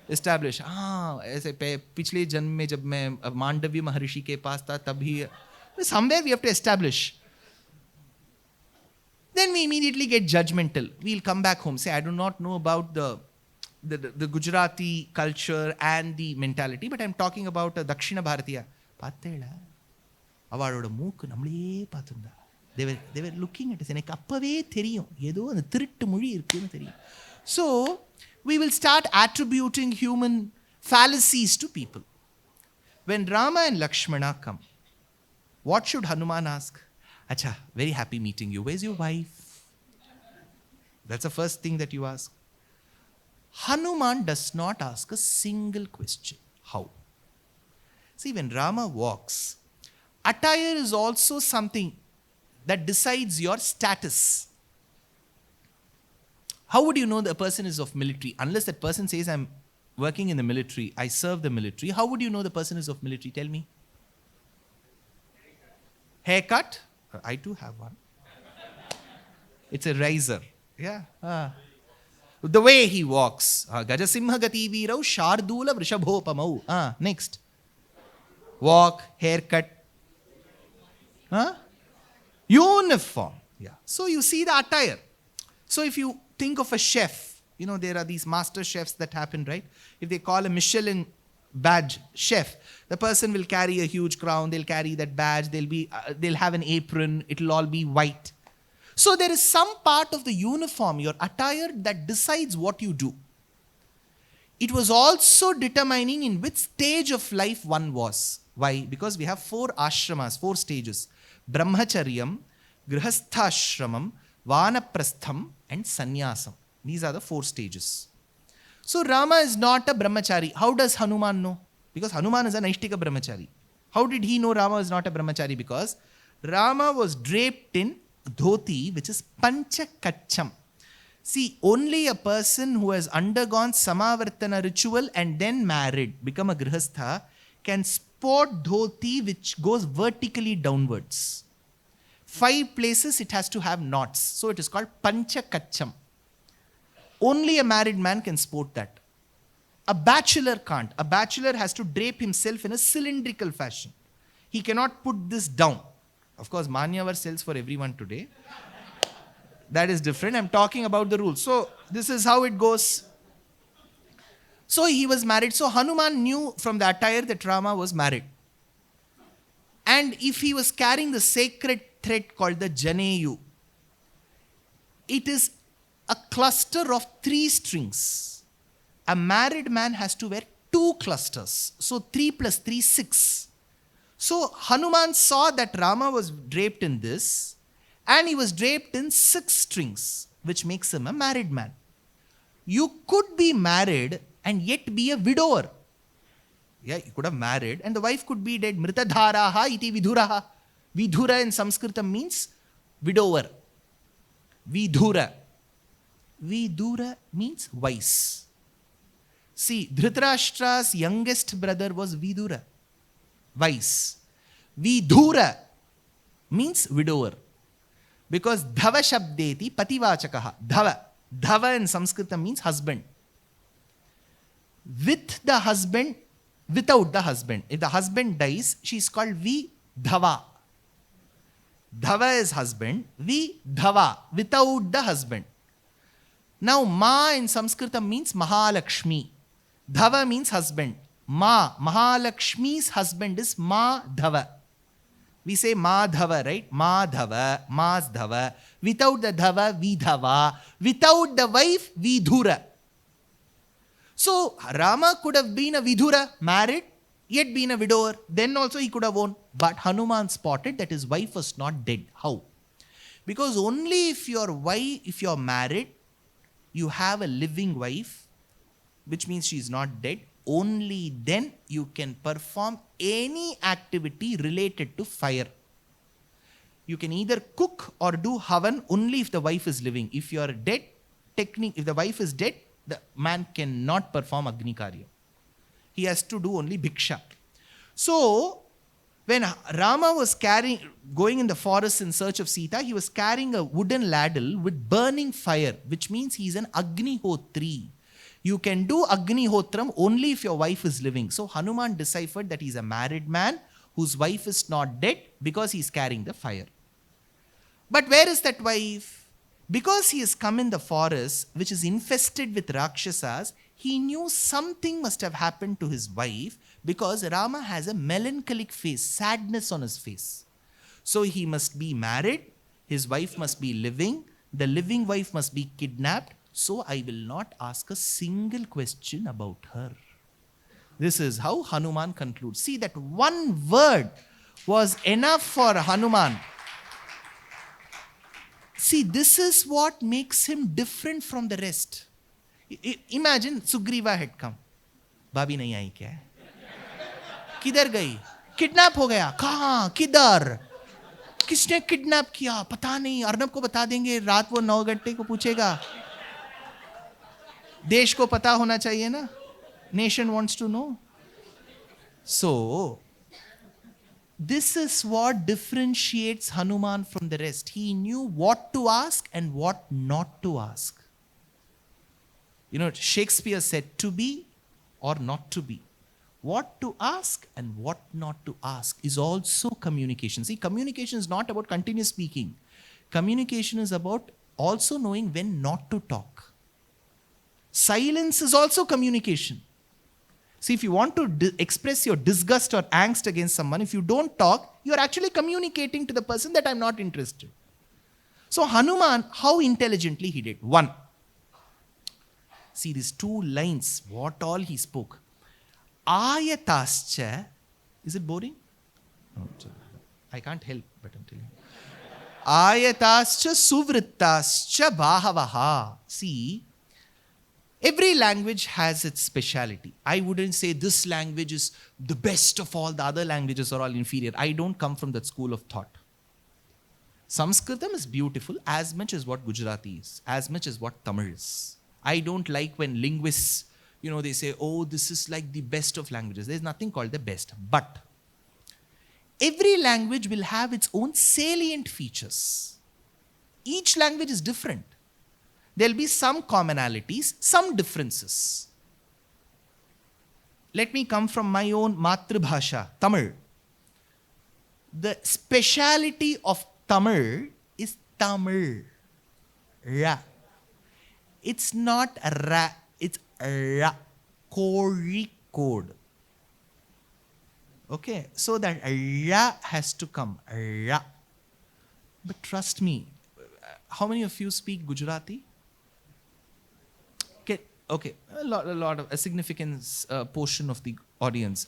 establish, ऐसे पिछले जन्म में जब मैं मांडव्य महर्षि के पास था तब ही, somewhere we have to establish. Then we immediately get judgmental. We'll come back home, say, I do not know about the Gujarati culture and the mentality, but I'm talking about Dakshina Bharatiya. பார்த்தேளா அவளோட மூக்கு நம்மளே பார்த்துருந்தா. They were looking at us. எனக்கு அப்பவே தெரியும் ஏதோ அந்த திருட்டு மொழி இருக்குன்னு தெரியும். So we will start attributing human fallacies to people. When Rama and Lakshmana come, what should Hanuman ask? Acha, very happy meeting you. Where's your wife? That's the first thing that you ask. Hanuman does not ask a single question. How? See, when Rama walks, attire is also something that decides your status. How would you know the person is of military? Unless that person says, I'm working in the military, I serve the military. How would you know the person is of military? Tell me. Haircut? I too have one. It's a razor. Yeah. The way he walks. Gajasimha gati veerau shardula vrishabhopamau. Next. Walk, haircut. Uniform. Yeah. So you see the attire. So if you think of a chef, You know, there are these master chefs that happen, right? If they call a Michelin badge chef, the person will carry a huge crown, they'll carry that badge, they'll have an apron, it'll all be white. So there is some part of the uniform, your attire, that decides what you do. It was also determining in which stage of life one was. Why? Because we have 4 ashramas, 4 stages. Brahmacharyam, Grihasthashramam, Vanaprastham and Sannyasam. These are the 4 stages. So Rama is not a brahmachari. How does Hanuman know? Because Hanuman is a Naishtika brahmachari. How did he know Rama is not a brahmachari? Because Rama was draped in dhoti, which is panchakacham. See, only a person who has undergone samavartana ritual and then married, become a grihastha, can sport dhoti which goes vertically downwards. 5 places it has to have knots. So it is called panchakacham. Only a married man can sport that. A bachelor can't. A bachelor has to drape himself in a cylindrical fashion. He cannot put this down. Of course, Manyavar sells for everyone today. That is different. I'm talking about the rules. So this is how it goes. So he was married. So Hanuman knew from the attire that Rama was married. And if he was carrying the sacred thread called the Janeyu, it is a cluster of 3 strings. A married man has to wear 2 clusters. So 3 plus 3, 6. So Hanuman saw that Rama was draped in this, and he was draped in 6 strings, which makes him a married man. You could be married and yet be a widower. Yeah, you could have married and the wife could be dead. Mritadharaha iti vidhuraha. Vidhura in Sanskritam means widower. Vidhura. Vidura means wise. See, Dhritarashtra's youngest brother was Vidura, wise. Vidhura means widower. Because dhava shabdeti pativachakaha. Dhava. Dhava in Sanskritam means husband. With the husband, without the husband. If the husband dies, she is called Vidhava. Dhava is husband. Vidhava, without the husband. Now, Ma in Sanskritam means Mahalakshmi. Dhava means husband. Mahalakshmi's husband is Madhava. We say Madhava, right? Madhava, Masdhava. Without the Dhava, Vidhava. Without the wife, Vidhura. So, Rama could have been a Vidhura, married, yet been a widower. Then also he could have won. But Hanuman spotted that his wife was not dead. How? Because only if you're married, you have a living wife, which means she is not dead, only then you can perform any activity related to fire. You can either cook or do havan only if the wife is living. If you are dead, if the wife is dead, the man cannot perform Agni Karya. He has to do only bhiksha. So, when Rama was going in the forest in search of Sita, he was carrying a wooden ladle with burning fire, which means he is an Agnihotri. You can do Agnihotram only if your wife is living. So Hanuman deciphered that he is a married man whose wife is not dead because he is carrying the fire. But where is that wife? Because he has come in the forest, which is infested with Rakshasas, he knew something must have happened to his wife because Rama has a melancholic face, sadness on his face. So he must be married, his wife must be living, the living wife must be kidnapped. So I will not ask a single question about her. This is how Hanuman concludes. See, that one word was enough for Hanuman. See, this is what makes him different from the rest. Imagine Sugriva had come. Bhabhi nahi aayi kya? Kidhar gayi? Kidnap ho gaya. Kahan? Kidhar? किसने kidnap किया? पता नहीं. अर्नब को बता देंगे. रात वो 9 घंटे को पूछेगा. देश को पता होना चाहिए ना. Nation wants to know. So, this is what differentiates Hanuman from the rest. He knew what to ask and what not to ask. You know, Shakespeare said to be or not to be. What to ask and what not to ask is also communication. See, communication is not about continuous speaking. Communication is about also knowing when not to talk. Silence is also communication. See, if you want to express your disgust or angst against someone, if you don't talk, you are actually communicating to the person that I'm not interested. So Hanuman, how intelligently he did. One, see these 2 lines, what all he spoke. Ayatascha, is it boring? No, I can't help but I'm telling you. Ayatascha suvrittascha bahavaha. See, every language has its speciality. I wouldn't say this language is the best of all, the other languages are all inferior. I don't come from that school of thought. Sanskritam is beautiful as much as what Gujarati is, as much as what Tamil is. I don't like when linguists, they say, oh, this is like the best of languages. There's nothing called the best. But every language will have its own salient features. Each language is different. There'll be some commonalities, some differences. Let me come from my own Matribhasha, Tamil. The speciality of Tamil is Tamil. Ra. It's not Ra, it's Ra. Kozhikode. Okay, so that Ra has to come. Ra. But trust me, how many of you speak Gujarati? Okay, a significant portion of the audience.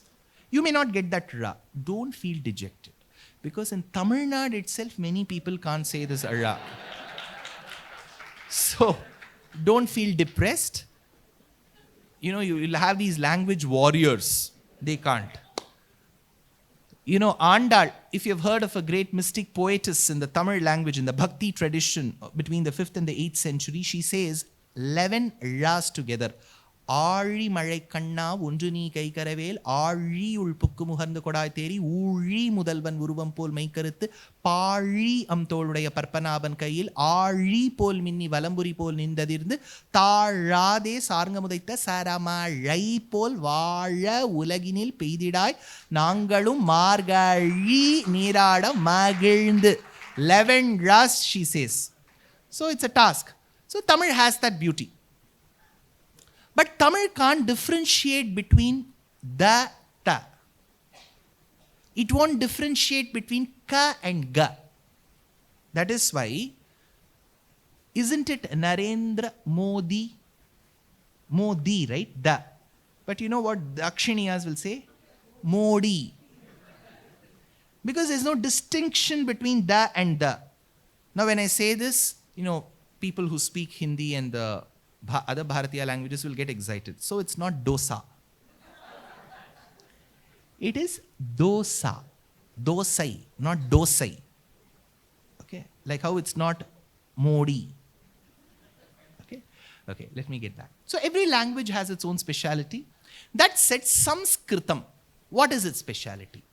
You may not get that Ra. Don't feel dejected. Because in Tamil Nadu itself, many people can't say this Ra. So, don't feel depressed. You'll have these language warriors. They can't. Andal, if you've heard of a great mystic poetess in the Tamil language, in the Bhakti tradition between the 5th and the 8th century, she says 11 Ras together. Aari Malai Kanna, Unduni Kaikaravel, Aari Ulpukku Muharndu Kodai Theri, Uri Mudalvan Urubam Pol Maikaruthu, Pari Amtoludaya Parpanaban Kayil, Aari Pol Minni Valamburi Pol Nindadirndu, Tarade Sarngamudaitha Sarama Rai Pol Vara Ulaginil Peididai, Nangalum Margari Nirada Magirndu. 11 Ras, she says. So it's a task. So Tamil has that beauty. But Tamil can't differentiate between the, ta. It won't differentiate between ka and ga. That is why, isn't it Narendra Modi? Modi, right? Da. But you know what the Dakshiniyas will say? Modi. Because there's no distinction between da and da. Now when I say this, people who speak Hindi and the other Bharatiya languages will get excited. So it's not dosa. It is dosa. Dosai, not dosai. Okay? Like how it's not Modi. Okay, let me get back. So every language has its own speciality. That said, Sanskritam, what is its speciality?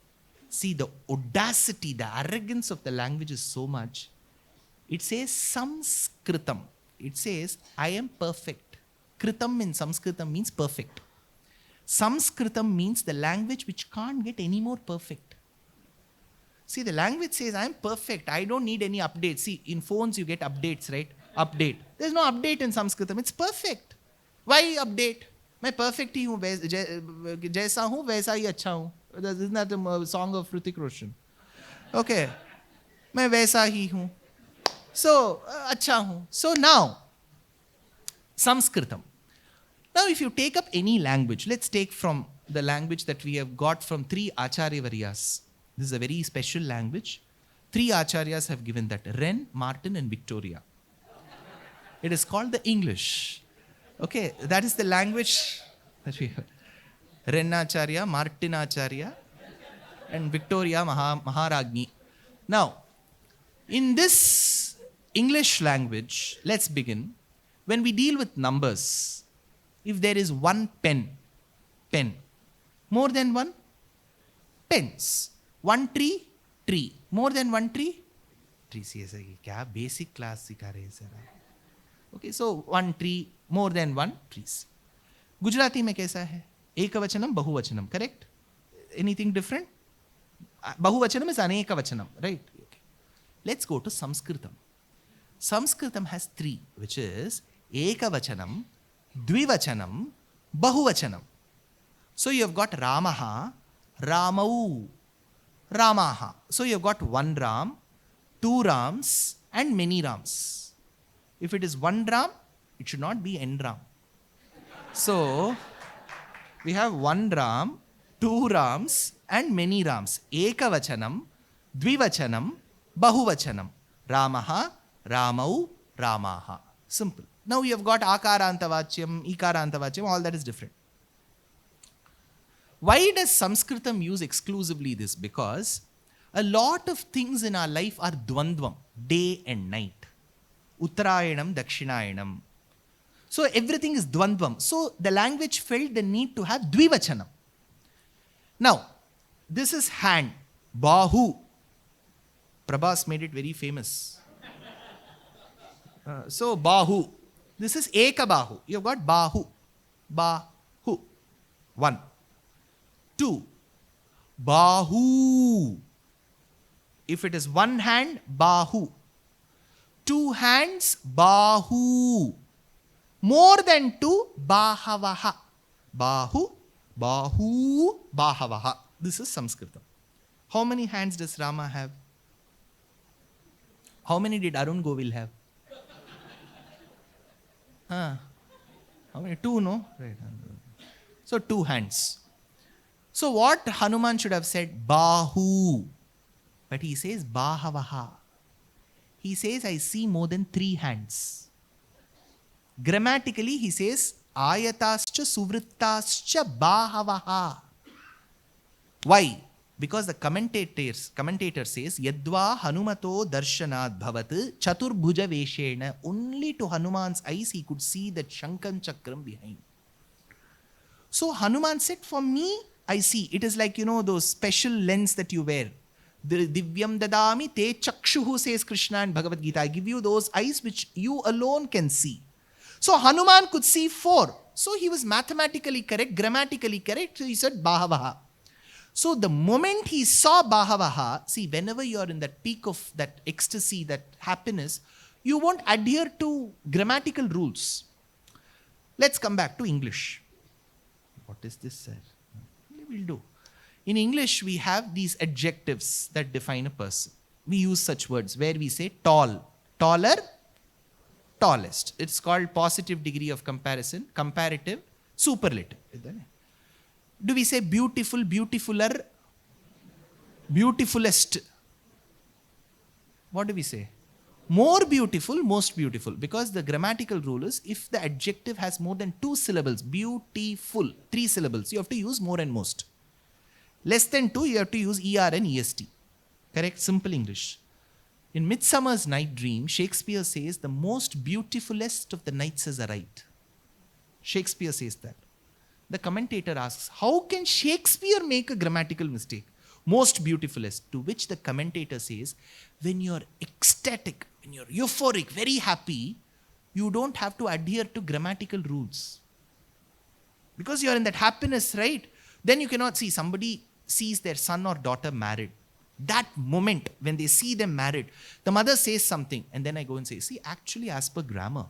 See, the audacity, the arrogance of the language is so much. It says Sanskritam. It says, I am perfect. Kritam in Sanskritam means perfect. Sanskritam means the language which can't get any more perfect. See, the language says, I am perfect. I don't need any updates. See, in phones you get updates, right? Update. There's no update in Sanskritam. It's perfect. Why update? मैं perfect ही हूँ, जैसा हूँ वैसा ही अच्छा हूँ. Isn't that a song of Hrithik Roshan? Okay. मैं वैसा ही हूँ. So, अच्छा हूँ. So now, Sanskritam. Now if you take up any language, let's take from the language that we have got from 3 Acharya Varyas. This is a very special language. 3 Acharyas have given that. Wren, Martin and Victoria. It is called the English. Okay, that is the language that we have. Wren Acharya, Martin Acharya and Victoria Maharagni. Now, in this English language, let's begin. When we deal with numbers, if there is one pen, more than one, pens. One tree, tree. More than one tree, tree. Kya basic class sikha rahe sir? Okay, so one tree, more than one trees. Gujarati mein kaisa hai? Ekavachanam, bahuvachanam, correct? Anything different? Bahuvachanam is anekavachanam, right? Okay. Let's go to Sanskritam. Sanskritam has 3, which is ekavachanam, Dvivachanam, Bahuvachanam. So you have got Ramaha, Ramau, Ramaha. So you have got one Ram, two Rams, and many Rams. If it is one Ram, it should not be N Ram. So we have one Ram, two Rams, and many Rams. Ekavachanam, Dvivachanam, Bahuvachanam. Ramaha, Ramau, Ramaha. Simple. Now you have got Akarantavachyam, Ikarantavachyam, all that is different. Why does Sanskritam use exclusively this? Because a lot of things in our life are dvandvam, day and night. Uttarayanam, Dakshinayanam. So everything is dvandvam. So the language felt the need to have dvivachanam. Now, this is hand, bahu. Prabhas made it very famous. So bahu. This is ekabahu. You have got bahu. Bahu. One. Two. Bahu. If it is one hand, bahu. Two hands, bahu. More than two, bahavaha. Bahu, bahu, bahavaha. This is Sanskritam. How many hands does Rama have? How many did Arun Govil have? How many? Two, no? Right. So two hands. So what Hanuman should have said? Bahu. But he says bahavaha. He says, I see more than three hands. Grammatically, he says, ayatascha suvrittascha bahavaha. Why? Because the commentator says, Yadva Hanumato darshanad bhavat chaturbhuja veshena. Only to Hanuman's eyes he could see that Shankan Chakram behind. So Hanuman said, for me, I see. It is like, those special lens that you wear. Divyam dadami te chakshuhu, says Krishna in Bhagavad Gita. I give you those eyes which you alone can see. So Hanuman could see four. So he was mathematically correct, grammatically correct. So he said bahavaha. So the moment he saw bahavaha, see, whenever you are in that peak of that ecstasy, that happiness, you won't adhere to grammatical rules. Let's come back to English. What is this, sir? We will do. In English, we have these adjectives that define a person. We use such words where we say tall, taller, tallest. It's called positive degree of comparison, comparative, superlative. Do we say beautiful, beautifuler, beautifulest? What do we say? More beautiful, most beautiful. Because the grammatical rule is, if the adjective has more than two syllables, beautiful, three syllables, you have to use more and most. Less than two, you have to use ER and EST. Correct? Simple English. In Midsummer's Night Dream, Shakespeare says, the most beautifulest of the nights has arrived. Shakespeare says that. The commentator asks, how can Shakespeare make a grammatical mistake? Most beautifulest. To which the commentator says, when you're ecstatic, when you're euphoric, very happy, you don't have to adhere to grammatical rules. Because you're in that happiness, right? Then you cannot see somebody sees their son or daughter married. That moment when they see them married, the mother says something, and then I go and say, see, actually as per grammar,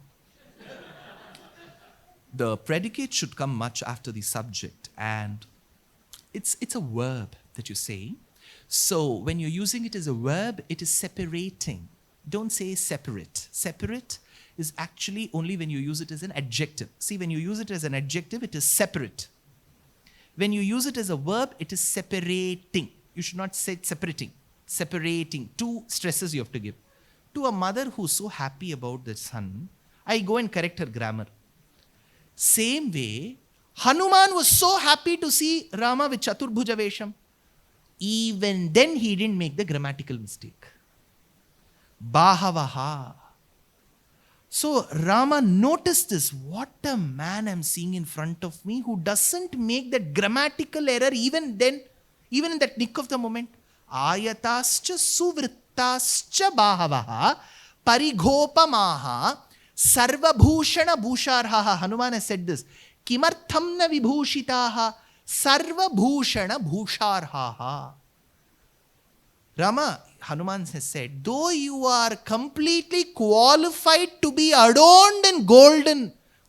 the predicate should come much after the subject, and it's a verb that you say. So when you're using it as a verb, it is separating. Don't say separate. Separate is actually only when you use it as an adjective. See, when you use it as an adjective, it is separate. When you use it as a verb, it is separating. You should not say separating. Separating. Two stresses you have to give. To a mother who's so happy about the son, I go and correct her grammar. Same way, Hanuman was so happy to see Rama with Chaturbhuja Vesham. Even then he didn't make the grammatical mistake. Bahavaha. So Rama noticed this. What a man I'm seeing in front of me who doesn't make that grammatical error even then, even in that nick of the moment. Ayatascha suvrittascha bahavaha parigopamaha sarvabhushana bhusharhaha. Hanuman has said this. Kimartham na vibhushitaha sarvabhushana bhusharhaha. Rama, Hanuman has said, though you are completely qualified to be adorned in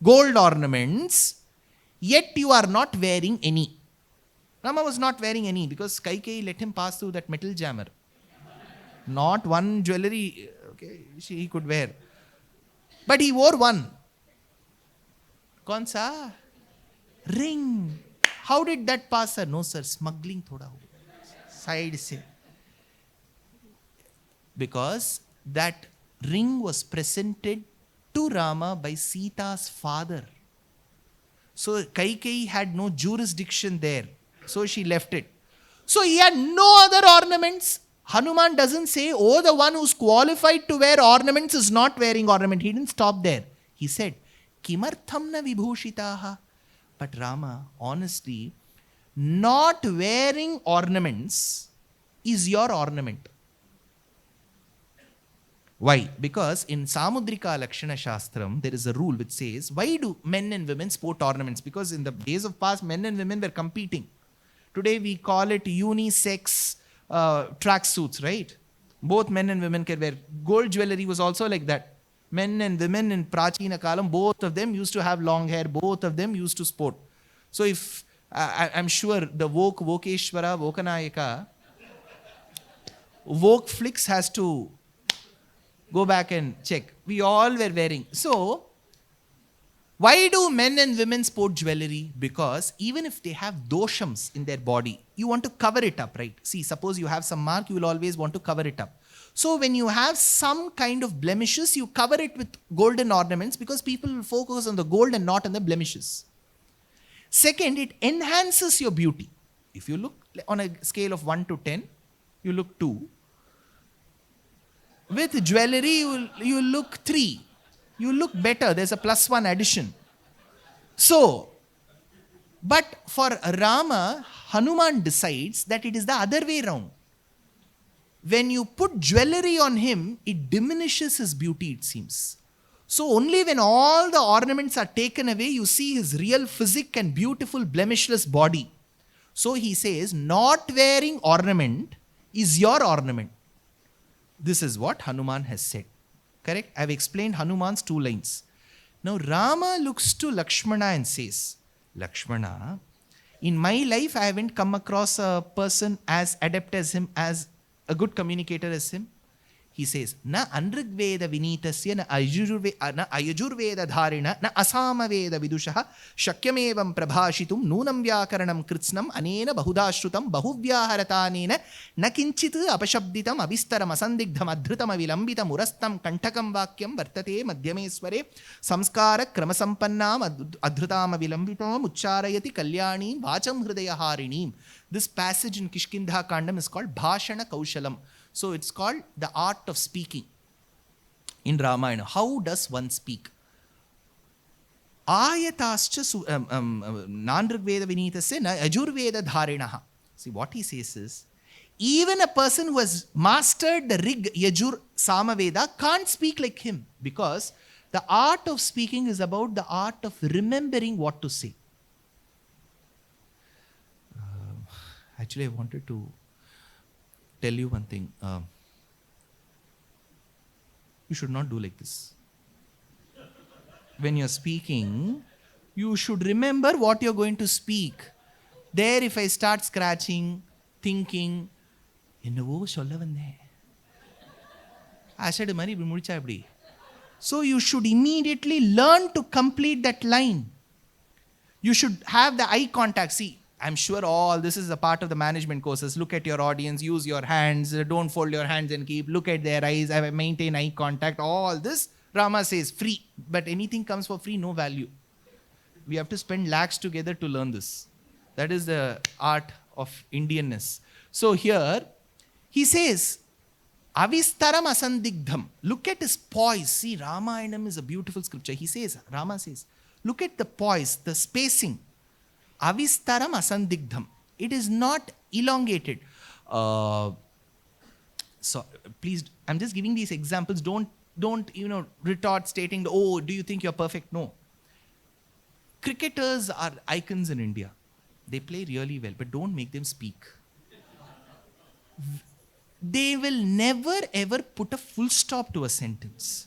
gold ornaments, yet you are not wearing any. Rama was not wearing any because Kaikeyi let him pass through that metal jammer. Not one jewelry, okay, he could wear. But he wore one. Kaun sa? Ring. How did that pass, sir? No, sir, smuggling thoda ho. Side se. Because that ring was presented to Rama by Sita's father. So Kaikeyi had no jurisdiction there. So she left it. So he had no other ornaments. Hanuman doesn't say, oh, the one who's qualified to wear ornaments is not wearing ornament. He didn't stop there. He said, Kimartham na vibhushitaha. But Rama, honestly, not wearing ornaments is your ornament. Why? Because in Samudrika Lakshana Shastram, there is a rule which says, why do men and women sport ornaments? Because in the days of past, men and women were competing. Today we call it unisex track suits, right? Both men and women can wear. Gold jewelry was also like that. Men and women in Prachina Kalam, both of them used to have long hair, both of them used to sport. So if, I'm sure the Vokeshwara, Vokanayaka, Vokeflix has to go back and check. We all were wearing. So, why do men and women sport jewelry? Because even if they have doshams in their body, you want to cover it up, right? See, suppose you have some mark, you will always want to cover it up. So when you have some kind of blemishes, you cover it with golden ornaments because people will focus on the gold and not on the blemishes. Second, it enhances your beauty. If you look on a scale of 1 to 10, you look 2. With jewelry, you look 3. You look better. There's a +1 addition. So, but for Rama, Hanuman decides that it is the other way round. When you put jewelry on him, it diminishes his beauty, it seems. So only when all the ornaments are taken away, you see his real physique and beautiful blemishless body. So he says, not wearing ornament is your ornament. This is what Hanuman has said. Correct? I have explained Hanuman's 2 lines. Now Rama looks to Lakshmana and says, Lakshmana, in my life I haven't come across a person as adept as him, as a good communicator as him. He says, na anrigveda vinitasya na ayajurveda dharina na asamaveda vidushaha shakyamevam prabhashitum nunam vyakaranam kritsnam anena bahudashrutam bahuvyaharathanena na kinchit apashabditam avistaram asandigdham adhrutam avilambitam urastam kantakam vakyam vartate madhyamesware samskara kramasampannam adhrutam avilambitam ucharayati kalyanim vacham hridayaharinim. This passage in Kishkindha Kandam is called Bhashana Kaushalam. So it's called the art of speaking in Ramayana. How does one speak? Ayatascha nandrigveda vinitasya na ajurveda dharinaha. See, what he says is, even a person who has mastered the Rig, Yajur, Samaveda can't speak like him, because the art of speaking is about the art of remembering what to say. Actually, I wanted to tell you one thing. You should not do like this. When you're speaking, you should remember what you're going to speak. There, if I start scratching, thinking, so you should immediately learn to complete that line. You should have the eye contact. See, I'm sure all this is a part of the management courses. Look at your audience, use your hands, don't fold your hands and keep, look at their eyes, maintain eye contact. All this, Rama says, free. But anything comes for free, no value. We have to spend lakhs together to learn this. That is the art of Indianness. So here, he says, Avistaram asandigdham. Look at his poise. See, Ramayanam is a beautiful scripture. He says, Rama says, look at the poise, the spacing. Avistaram asandigdham. It is not elongated. So please, I'm just giving these examples. Don't retort stating, oh, do you think you're perfect? No. Cricketers are icons in India. They play really well, but don't make them speak. They will never ever put a full stop to a sentence.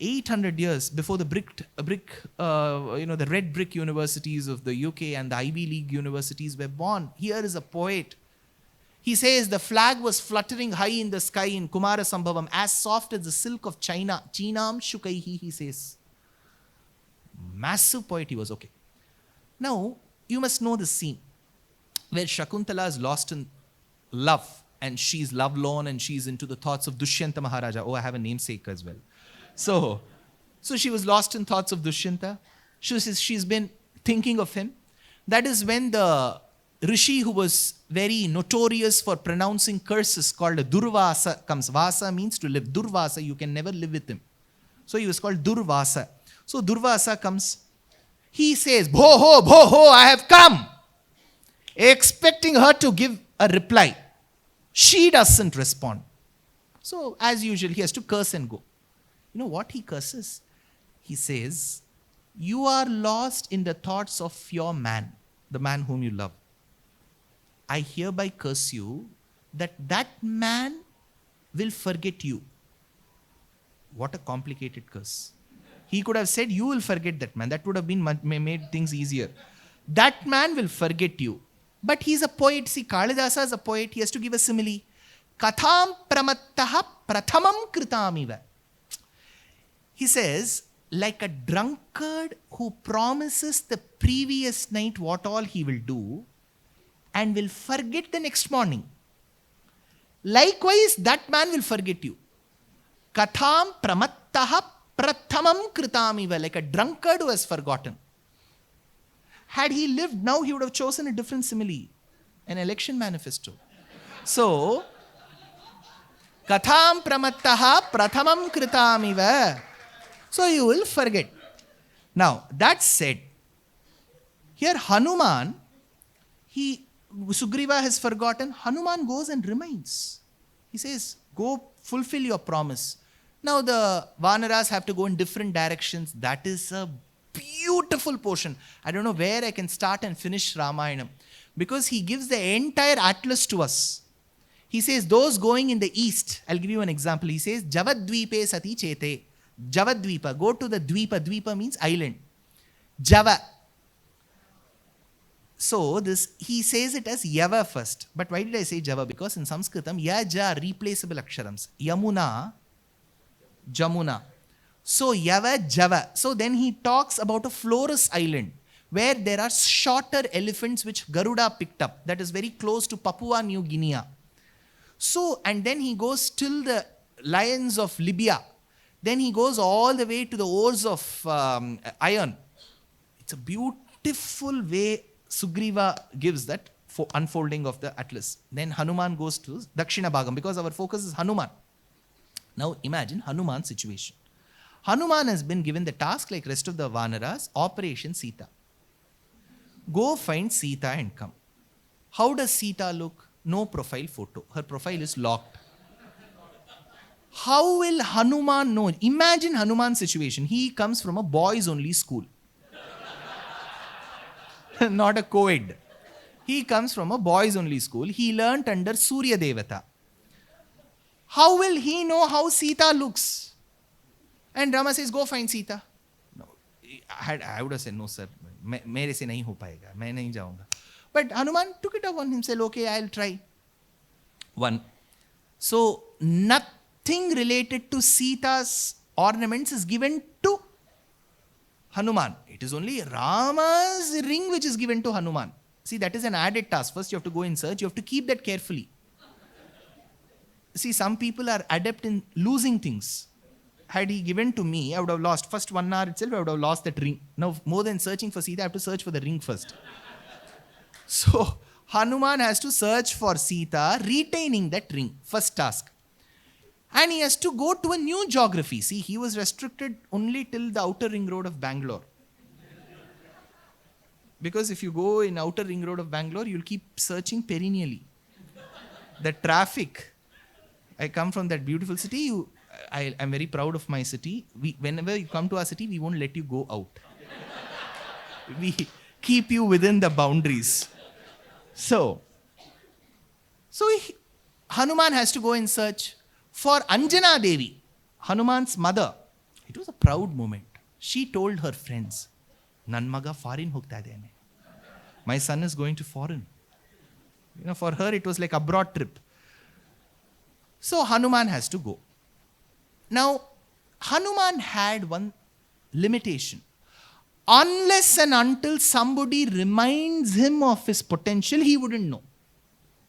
800 years before the the red brick universities of the UK and the Ivy League universities were born. Here is a poet. He says the flag was fluttering high in the sky in Kumara Sambhavam, as soft as the silk of China. Chinam Shukaihi, he says. Massive poet he was, okay. Now, you must know the scene where Shakuntala is lost in love and she's lovelorn and she's into the thoughts of Dushyanta Maharaja. Oh, I have a namesake as well. So she was lost in thoughts of Dushyanta. She's been thinking of him. That is when the Rishi who was very notorious for pronouncing curses called Durvasa comes. Vasa means to live. Durvasa, you can never live with him. So he was called Durvasa. So Durvasa comes. He says, Bho, I have come. Expecting her to give a reply. She doesn't respond. So as usual, he has to curse and go. You know what he curses? He says, you are lost in the thoughts of your man, the man whom you love. I hereby curse you that man will forget you. What a complicated curse. He could have said, you will forget that man. That would have been made things easier. That man will forget you. But he's a poet. See, Kalidasa is a poet. He has to give a simile. Katham pramattaha prathamam kritamiva. He says, like a drunkard who promises the previous night what all he will do and will forget the next morning. Likewise, that man will forget you. Katham pramattaha prathamam kritamiva. Like a drunkard who has forgotten. Had he lived now, he would have chosen a different simile, an election manifesto. So, katham pramattaha prathamam kritamiva. So you will forget. Now, that said, here Hanuman, Sugriva has forgotten. Hanuman goes and reminds. He says, go fulfill your promise. Now the Vanaras have to go in different directions. That is a beautiful portion. I don't know where I can start and finish Ramayanam. Because he gives the entire atlas to us. He says, those going in the east, I'll give you an example. He says, Javadvipe sati chete. Javadvipa, go to the Dvipa. Dvipa means island. Java. So he says it as Yava first. But why did I say Java? Because in Sanskritam, Ya-Ja replaceable aksharams. Yamuna, Jamuna. So Yava, Java. So then he talks about a Flores island where there are shorter elephants which Garuda picked up. That is very close to Papua New Guinea. So, and then he goes till the lions of Libya. Then he goes all the way to the ores of iron. It's a beautiful way Sugriva gives that unfolding of the atlas. Then Hanuman goes to Dakshina Bhagam because our focus is Hanuman. Now imagine Hanuman's situation. Hanuman has been given the task like rest of the Vanaras, Operation Sita. Go find Sita and come. How does Sita look? No profile photo. Her profile is locked. How will Hanuman know? Imagine Hanuman's situation. He comes from a boys only school. Not a co-ed. He comes from a boys only school. He learnt under Surya Devata. How will he know how Sita looks? And Rama says, go find Sita. No, I would have said, no sir, mere se nahi ho payega. Main nahi jaunga. But Hanuman took it upon himself. Okay, I'll try. One. So, nothing related to Sita's ornaments is given to Hanuman. It is only Rama's ring which is given to Hanuman. See, that is an added task. First, you have to go in search. You have to keep that carefully. See, some people are adept in losing things. Had he given to me, I would have lost. First 1 hour itself, I would have lost that ring. Now, more than searching for Sita, I have to search for the ring first. So, Hanuman has to search for Sita, retaining that ring. First task. And he has to go to a new geography. See, he was restricted only till the outer ring road of Bangalore. Because if you go in outer ring road of Bangalore, you'll keep searching perennially. The traffic. I come from that beautiful city. I'm very proud of my city. Whenever you come to our city, we won't let you go out. We keep you within the boundaries. So Hanuman has to go in search for Anjana Devi, Hanuman's mother. It was a proud moment. She told her friends, Nan maga foreign hogta idene. My son is going to foreign. For her it was like abroad trip. So Hanuman has to go. Now, Hanuman had one limitation. Unless and until somebody reminds him of his potential, he wouldn't know.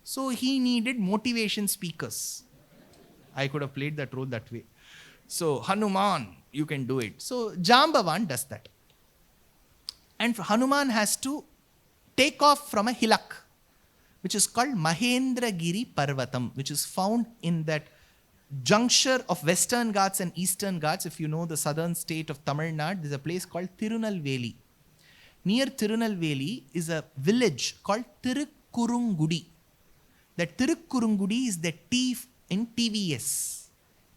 So he needed motivation speakers. I could have played that role that way. So Hanuman, you can do it. So Jambavan does that. And Hanuman has to take off from a hilak, which is called Mahendragiri Parvatam, which is found in that juncture of Western Ghats and Eastern Ghats. If you know the southern state of Tamil Nadu, there's a place called Tirunelveli. Near Tirunelveli is a village called Tirukkurungudi. That Tirukkurungudi is the T in TVS.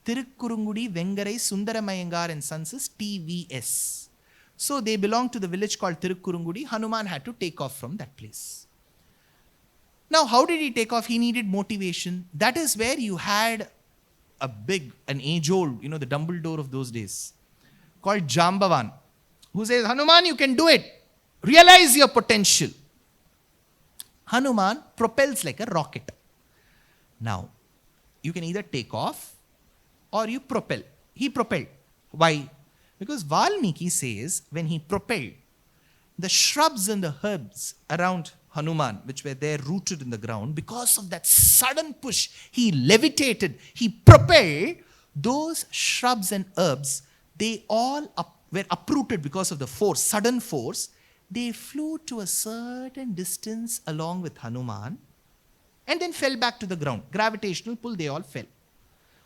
Tirukkurungudi, Vengarai, Sundaramayangar and Sons is TVS. So they belong to the village called Tirukkurungudi. Hanuman had to take off from that place. Now, how did he take off? He needed motivation. That is where you had an age-old, the Dumbledore of those days, called Jambavan, who says, Hanuman, you can do it. Realize your potential. Hanuman propels like a rocket. Now, you can either take off or you propel. He propelled. Why? Because Valmiki says when he propelled, the shrubs and the herbs around Hanuman, which were there rooted in the ground, because of that sudden push, he levitated, he propelled, those shrubs and herbs, they all were uprooted because of the force, sudden force. They flew to a certain distance along with Hanuman and then fell back to the ground. Gravitational pull, they all fell.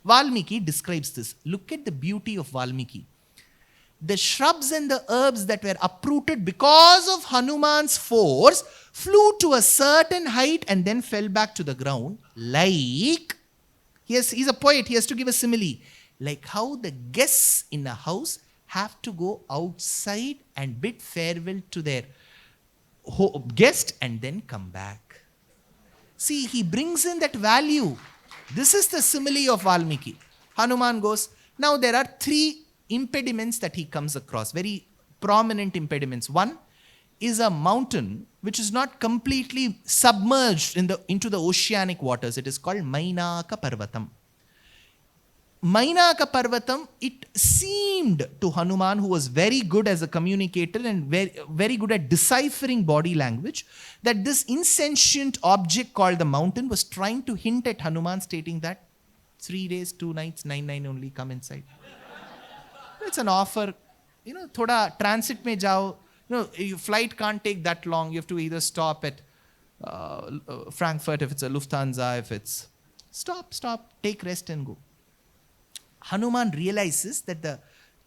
Valmiki describes this. Look at the beauty of Valmiki. The shrubs and the herbs that were uprooted because of Hanuman's force flew to a certain height and then fell back to the ground. Like, he's a poet, he has to give a simile. Like how the guests in a house have to go outside and bid farewell to their guest and then come back. See, he brings in that value. This is the simile of Valmiki. Hanuman goes, now there are 3 impediments that he comes across, very prominent impediments. One is a mountain which is not completely submerged into the oceanic waters. It is called Mainaka Parvatam. Mainaka Parvatam, it seemed to Hanuman, who was very good as a communicator and very, very good at deciphering body language, that this insentient object called the mountain was trying to hint at Hanuman, stating that 3 days, 2 nights, 9 only, come inside. It's an offer. Thoda transit mein jao. Your flight can't take that long. You have to either stop at Frankfurt if it's a Lufthansa, if it's stop, take rest and go. Hanuman realizes that the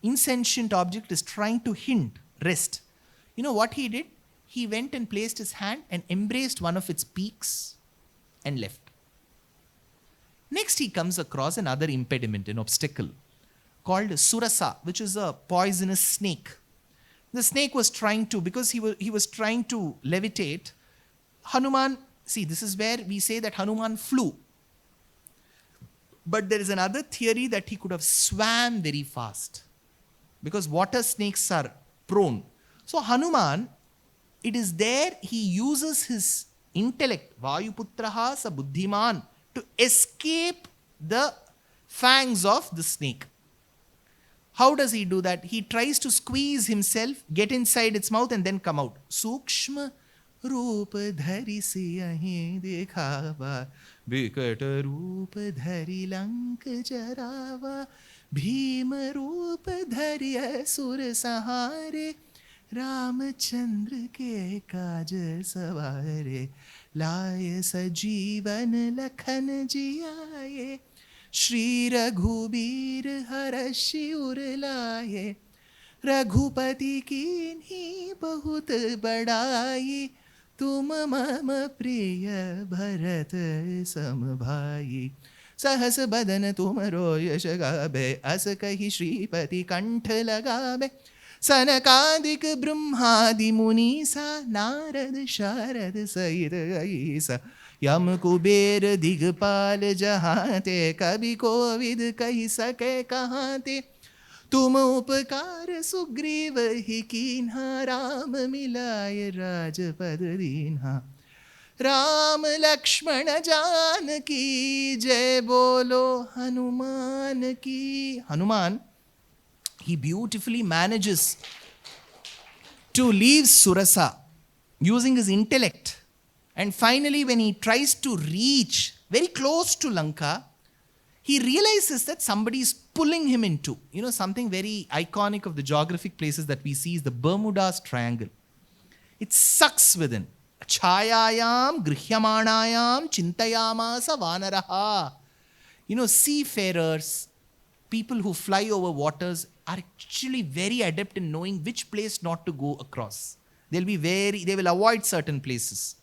insentient object is trying to hint rest. You know what he did? He went and placed his hand and embraced one of its peaks and left. Next, he comes across another impediment, an obstacle, called Surasa, which is a poisonous snake. The snake was trying to, because he was trying to levitate, Hanuman, see, this is where we say that Hanuman flew. But there is another theory that he could have swam very fast, because water snakes are prone. So Hanuman, it is there he uses his intellect, Vayuputraha sa buddhiman, to escape the fangs of the snake. How does he do that? He tries to squeeze himself, get inside its mouth and then come out. Sukshma roop dhari se ahi dekhava, bikat roop dhari lank jarava, bhima roop dhari asur sahare, Ramchandra ke kaj savare, laye sajeevan lakhan jiyaye, Shri Raghubir Harashi Urlaye, Raghupati kinhi bahut badai, tum mama priya Bharat samabhai, sahas badan tumaro yash gabe, as kahi Shripati kanth lagabe, Sanakadik Brahmadi Munisa, Narad Sharad Said Aisa, Yam Kuber Digpal Jahate, Kabi Kovid Kahi Sake Kahate, तुम उपकार सुग्रीव ही कीन्हा राम मिलाय राजपद दीन्हा राम लक्ष्मण जानकी जय बोलो हनुमान की. Hanuman, he beautifully manages to leave Surasa using his intellect. And finally, when he tries to reach very close to Lanka, he realizes that somebody is pulling him into, something very iconic of the geographic places that we see is the Bermuda's Triangle. It sucks within. Chayayam grihyamanayam chintayamasa vanaraha. Seafarers, people who fly over waters are actually very adept in knowing which place not to go across. They will avoid certain places.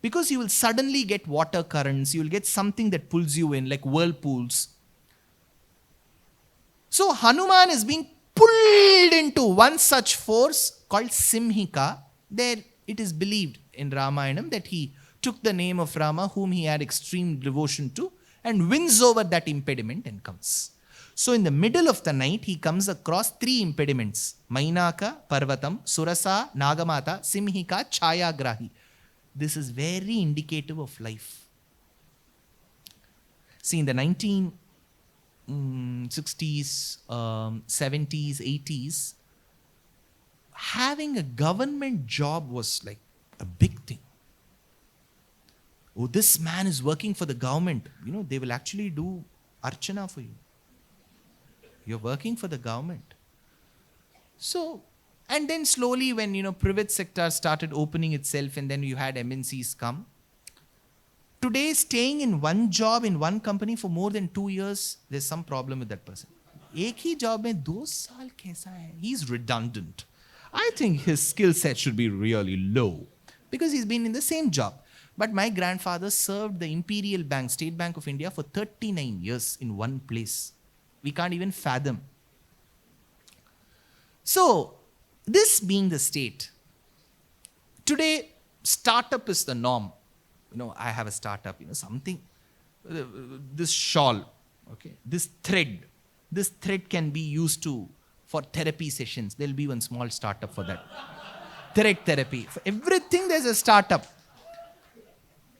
Because you will suddenly get water currents, you will get something that pulls you in, like whirlpools. So Hanuman is being pulled into one such force called Simhika. There it is believed in Ramayanam that he took the name of Rama, whom he had extreme devotion to, and wins over that impediment and comes. So in the middle of the night, he comes across 3 impediments: Mainaka, Parvatam, Surasa, Nagamata, Simhika, Chayagrahi. This is very indicative of life. See, in the 1960s, 70s, 80s, having a government job was like a big thing. Oh, this man is working for the government. They will actually do archana for you. You're working for the government. So, and then slowly when, private sector started opening itself and then you had MNCs come. Today, staying in one job in one company for more than 2 years, there's some problem with that person. एक ही job में 2 साल कैसा है? He's redundant. I think his skill set should be really low because he's been in the same job. But my grandfather served the Imperial Bank, State Bank of India, for 39 years in one place. We can't even fathom. So, this being the state, today startup is the norm. I have a startup, something, this shawl, okay, this thread can be used for therapy sessions. There'll be one small startup for that. Thread therapy. For everything there's a startup.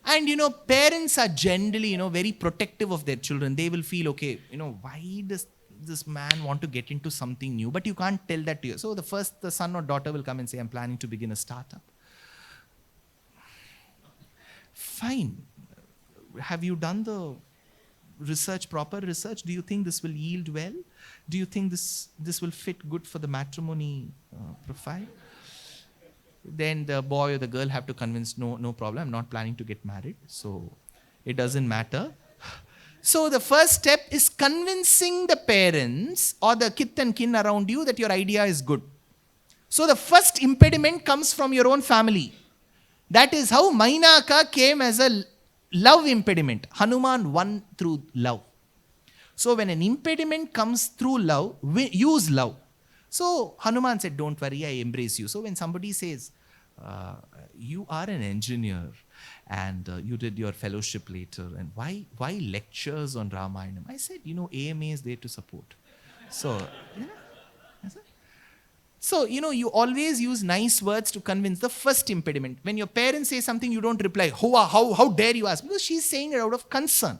And parents are generally, very protective of their children. They will feel, okay, why does this man want to get into something new? But you can't tell that to you. So the son or daughter will come and say, I'm planning to begin a startup. Fine. Have you done the proper research? Do you think this will yield well? Do you think this will fit good for the matrimony profile? Then the boy or the girl have to convince, no problem, I'm not planning to get married, so it doesn't matter. So the first step is convincing the parents or the kith and kin around you that your idea is good. So the first impediment comes from your own family. That is how Mainaka came as a love impediment. Hanuman won through love. So when an impediment comes through love, use love. So Hanuman said, don't worry, I embrace you. So when somebody says, you are an engineer and you did your fellowship later, and why lectures on Ramayanam? I said, AMA is there to support. So, you always use nice words to convince the first impediment. When your parents say something, you don't reply, how dare you ask? Because she's saying it out of concern.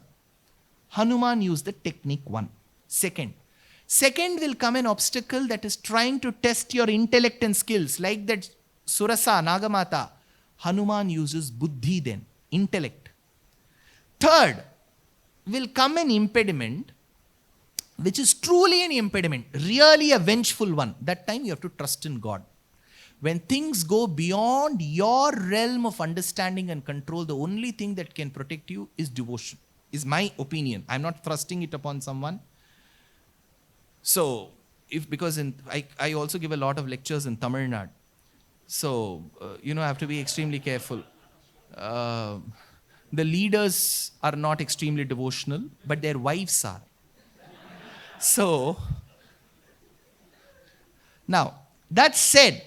Hanuman used the technique 1. Second will come an obstacle that is trying to test your intellect and skills. Like that Surasa, Nagamata. Hanuman uses buddhi then, intellect. Third will come an impediment which is truly an impediment, really a vengeful one. That time you have to trust in God. When things go beyond your realm of understanding and control, the only thing that can protect you is devotion, is my opinion. I'm not thrusting it upon someone. So, because I also give a lot of lectures in Tamil Nadu. So, I have to be extremely careful. The leaders are not extremely devotional, but their wives are. So, now, that said,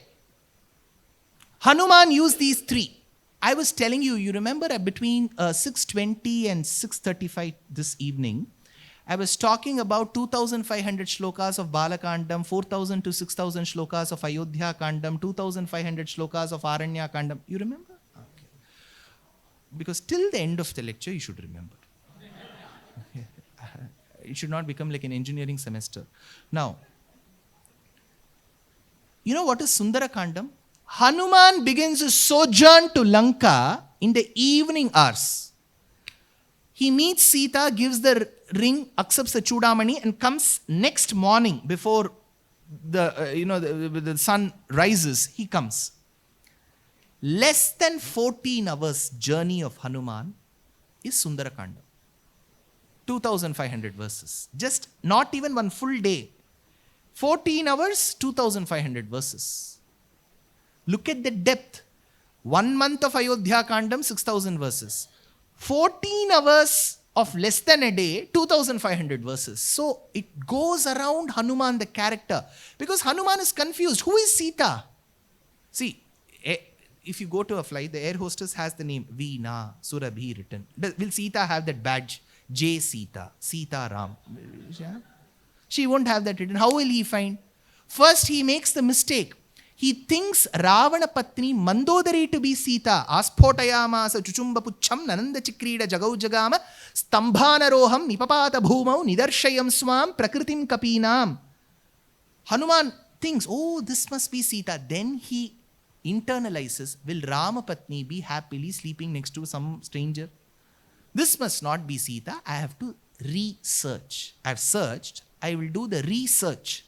Hanuman used these 3. I was telling you, you remember between 6:20 and 6:35 this evening, I was talking about 2,500 shlokas of Balakandam, 4,000 to 6,000 shlokas of Ayodhya Kandam, 2,500 shlokas of Aranya Kandam. You remember? Okay. Because till the end of the lecture, you should remember. It should not become like an engineering semester. Now, you know what is Sundara Kandam? Hanuman begins his sojourn to Lanka in the evening hours. He meets Sita, gives the ring, accepts the Chudamani, and comes next morning before the sun rises. He comes. Less than 14 hours journey of Hanuman is Sundara Kandam. 2,500 verses. Just not even one full day. 14 hours, 2,500 verses. Look at the depth. 1 month of Ayodhya Kandam, 6,000 verses. 14 hours of less than a day, 2,500 verses. So it goes around Hanuman, the character. Because Hanuman is confused. Who is Sita? See, if you go to a flight, the air hostess has the name Veena Surabhi written. Will Sita have that badge? J. Sita, Sita Ram. She won't have that written. How will he find? First, he makes the mistake. He thinks Ravana Patni Mandodari to be Sita. Aspotayamasa Chuchumba Pucham Nananda Chikrida Jagau Jagama Stambhana Roham Nipapata Bhumau Nidarshayam Swam Prakritim Kapinam. Hanuman thinks, oh, this must be Sita. Then he internalizes, will Rama Patni be happily sleeping next to some stranger? This must not be Sita. I have to research. I have searched. I will do the research.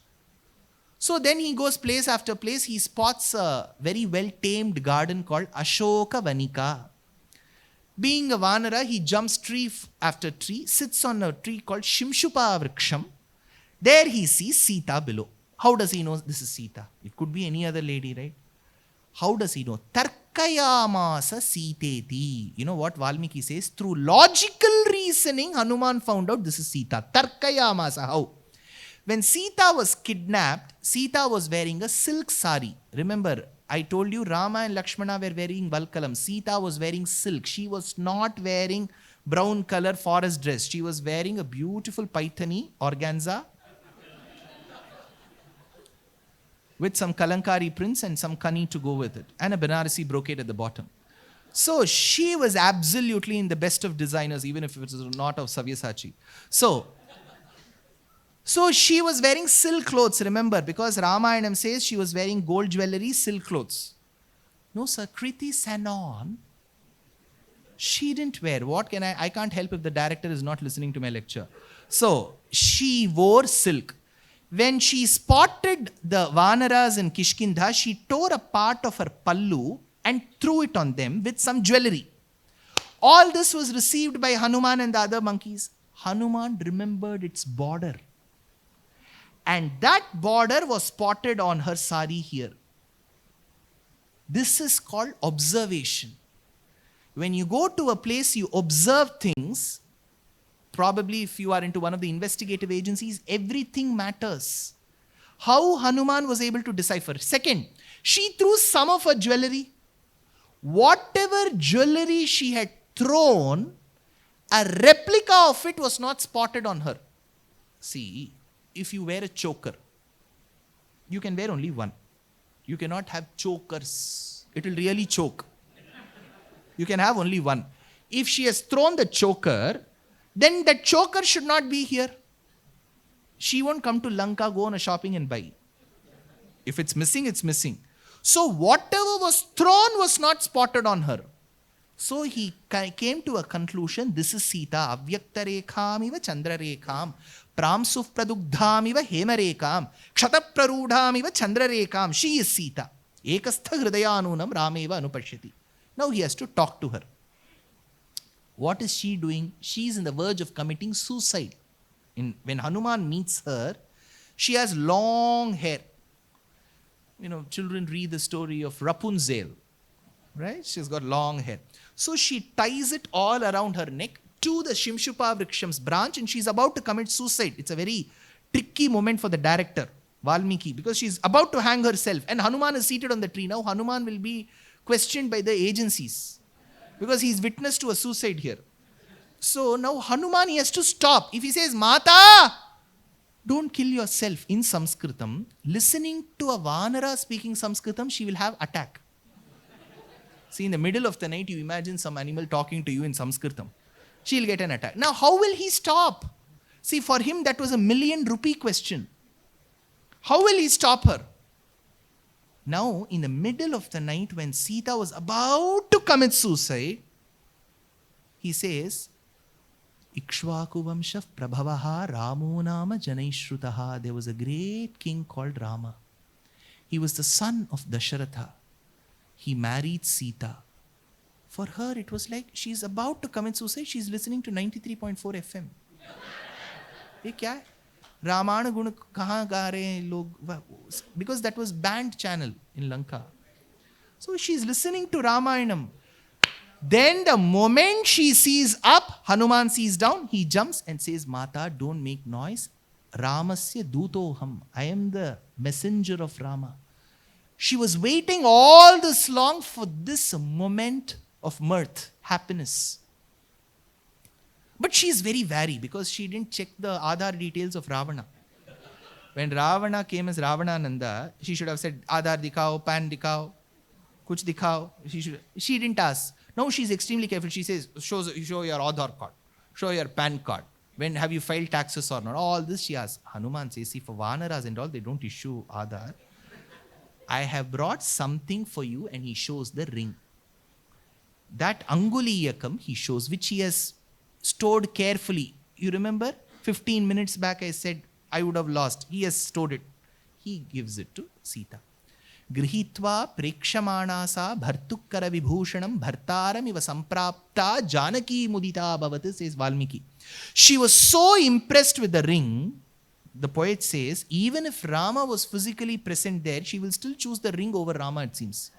So then he goes place after place. He spots a very well-tamed garden called Ashoka Vanika. Being a Vanara, he jumps tree after tree, sits on a tree called Shimshupa Vriksham. There he sees Sita below. How does he know this is Sita? It could be any other lady, right? How does he know? Tarkayamasa Siteti. You know what Valmiki says? Through logical reasoning, Hanuman found out this is Sita. Tarkayamasa. How? When Sita was kidnapped, Sita was wearing a silk sari. Remember, I told you Rama and Lakshmana were wearing Valkalam. Sita was wearing silk. She was not wearing brown color forest dress. She was wearing a beautiful paithani, organza, with some Kalankari prints and some kani to go with it, and a Banarasi brocade at the bottom. So she was absolutely in the best of designers, even if it was not of Sabyasachi. So she was wearing silk clothes, remember, because Ramayana says she was wearing gold jewelry, silk clothes. No, sir, Kriti Sanon, she didn't wear. What can I can't help if the director is not listening to my lecture. So she wore silk. When she spotted the Vanaras in Kishkindha, she tore a part of her pallu and threw it on them with some jewelry. All this was received by Hanuman and the other monkeys. Hanuman remembered its border. And that border was spotted on her sari here. This is called observation. When you go to a place, you observe things. Probably if you are into one of the investigative agencies, everything matters. How Hanuman was able to decipher. Second, she threw some of her jewelry. Whatever jewelry she had thrown, a replica of it was not spotted on her. See, if you wear a choker, you can wear only one. You cannot have chokers. It will really choke. You can have only one. If she has thrown the choker, then that choker should not be here. She won't come to Lanka, go on a shopping and buy. If it's missing, it's missing. So whatever was thrown was not spotted on her. So he came to a conclusion, this is Sita. Avyakta rekham iva chandra rekham. Pramsuf pradugdham iva hema rekham. Kshata prarudham iva chandra rekham. She is Sita. Ekastha hridayanunam rameva anupashyati. Now he has to talk to her. What is she doing? She is in the verge of committing suicide. When Hanuman meets her, she has long hair. You know, children read the story of Rapunzel, right? She's got long hair. So she ties it all around her neck to the Shimshupa Vriksham's branch, and she's about to commit suicide. It's a very tricky moment for the director, Valmiki, because she's about to hang herself, and Hanuman is seated on the tree. Now Hanuman will be questioned by the agencies, because he's witness to a suicide here. So now Hanuman, he has to stop. If he says, Mata, don't kill yourself in Sanskritam, listening to a Vanara speaking Sanskritam, she will have attack. See, in the middle of the night, you imagine some animal talking to you in Sanskritam. She'll get an attack. Now, how will he stop? See, for him, that was a ₹1,000,000 question. How will he stop her? Now, in the middle of the night, when Sita was about to commit suicide, he says, Ikshvaku Vamshav Prabhavaha Ramo Nama Janaishrutaha. There was a great king called Rama. He was the son of Dasharatha. He married Sita. For her, it was like she's about to commit suicide. She's listening to 93.4 FM. ये क्या है? रामायण गुण कहाँ गा रहे हैं लोग? Because that was banned channel in Lanka. So she's listening to Ramayanam. Then the moment she sees up, Hanuman sees down, he jumps and says, Mata, don't make noise. Ramasya dutoham. I am the messenger of Rama. She was waiting all this long for this moment of mirth, happiness. But she is very wary because she didn't check the Aadhaar details of Ravana. When Ravana came as Ravanananda, she should have said, Aadhaar dikhao, pan dikhao, kuch dikhao. She didn't ask. Now she's extremely careful. She says, show your Aadhaar card, show your pan card. When have you filed taxes or not? All this she asks. Hanuman says, see, for Vanaras and all, they don't issue Aadhaar. I have brought something for you, and he shows the ring. That Anguliyakam he shows, which he has stored carefully. You remember? 15 minutes back I said I would have lost. He has stored it. He gives it to Sita. Grihitva prekshamana sa bhartukkara vibhushanam bhartaram iva samprapta janaki mudita bhavat, says Valmiki. She was so impressed with the ring, the poet says, even if Rama was physically present there, she will still choose the ring over Rama, it seems.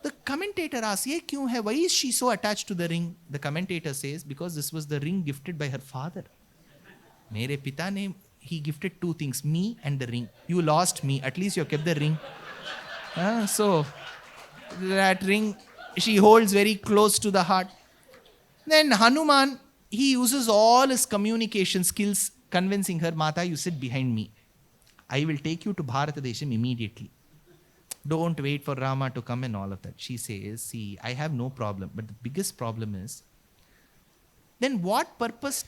The commentator asks, ye kyun hai? Why is she so attached to the ring? The commentator says, because this was the ring gifted by her father. Mere pita ne, he gifted two things, me and the ring. You lost me, at least you kept the ring. So, that ring she holds very close to the heart. Then Hanuman, he uses all his communication skills, convincing her, Mata, you sit behind me. I will take you to Bharatadesham immediately. Don't wait for Rama to come and all of that. She says, see, I have no problem. But the biggest problem is, then what purpose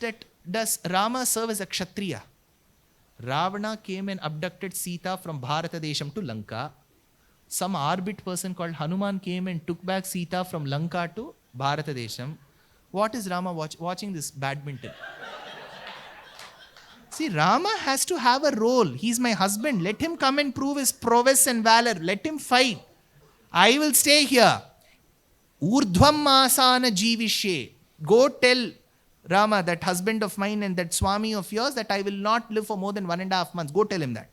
does Rama serve as a Kshatriya? Ravana came and abducted Sita from Bharatadesham to Lanka. Some arbit person called Hanuman came and took back Sita from Lanka to Bharatadesham. What is Rama watching this badminton? See, Rama has to have a role. He's my husband. Let him come and prove his prowess and valor. Let him fight. I will stay here. Urdhvam asana jivishye. Go tell Rama, that husband of mine and that Swami of yours, that I will not live for more than 1.5 months. Go tell him that.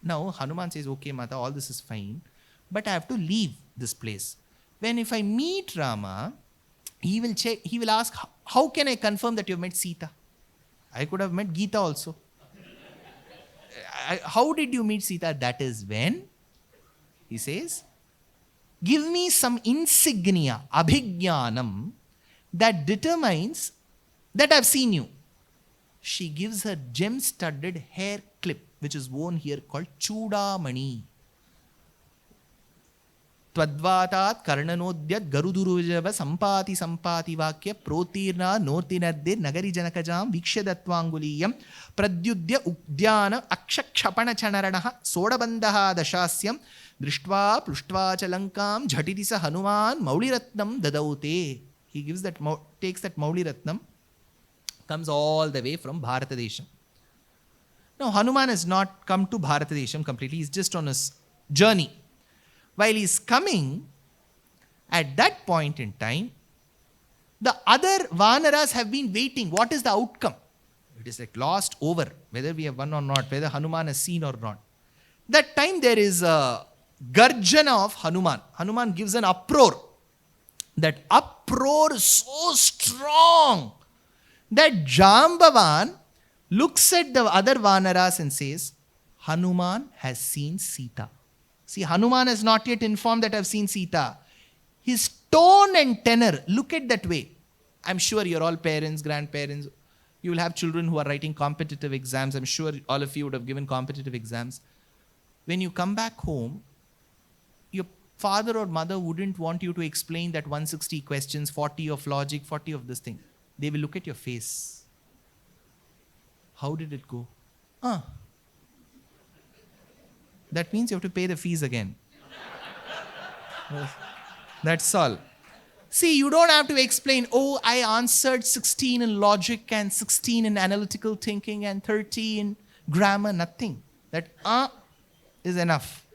Now, Hanuman says, okay, Mata, all this is fine, but I have to leave this place. When if I meet Rama, he will check, he will ask, how can I confirm that you have met Sita? I could have met Gita also. How did you meet Sita? That is when, he says, give me some insignia, abhijnanam, that determines that I've seen you. She gives her gem-studded hair clip, which is worn here, called Chudamani. Twadvatat karnanodyat garudurujava sampati vakya protirna nortinadde nagari janakajam vikshadatvanguliyam pradyudya udhyana akshakshapana chanaranaha sodabandaha dashasyam drishtva plushtva chalankam jhatitisa hanuman mauliratnam dadaute. He gives that, takes that mauliratnam, comes all the way from Bharatadesham. Now Hanuman has not come to Bharatadesham completely, he's just on his journey. While he's coming, at that point in time, the other Vanaras have been waiting. What is the outcome? It is like lost over, whether we have won or not, whether Hanuman has seen or not. That time there is a garjana of Hanuman. Hanuman gives an uproar. That uproar is so strong that Jambavan looks at the other Vanaras and says, Hanuman has seen Sita. See, Hanuman has not yet informed that I have seen Sita. His tone and tenor, look at that way. I'm sure you're all parents, grandparents. You will have children who are writing competitive exams. I'm sure all of you would have given competitive exams. When you come back home, your father or mother wouldn't want you to explain that 160 questions, 40 of logic, 40 of this thing. They will look at your face. How did it go? That means you have to pay the fees again. That's all. See, you don't have to explain, oh, I answered 16 in logic and 16 in analytical thinking and 30 in grammar, nothing. That is enough.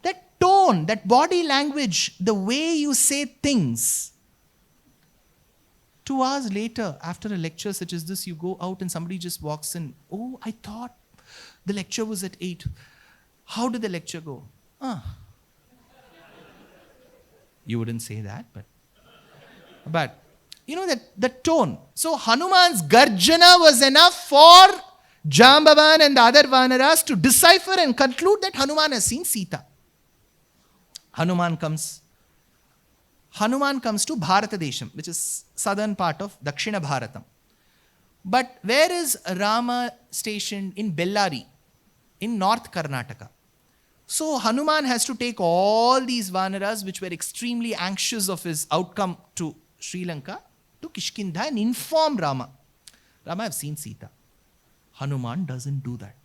That tone, that body language, the way you say things. 2 hours later, after a lecture such as this, you go out and somebody just walks in. Oh, I thought the lecture was at 8. How did the lecture go? You wouldn't say that, but you know that the tone. So Hanuman's Garjana was enough for Jambavan and the other Vanaras to decipher and conclude that Hanuman has seen Sita. Hanuman comes to Bharata Desham, which is southern part of Dakshina Bharatam. But where is Rama stationed? In Bellari, in North Karnataka. So Hanuman has to take all these Vanaras, which were extremely anxious of his outcome to Sri Lanka, to Kishkindha and inform Rama. Rama, I've seen Sita. Hanuman doesn't do that.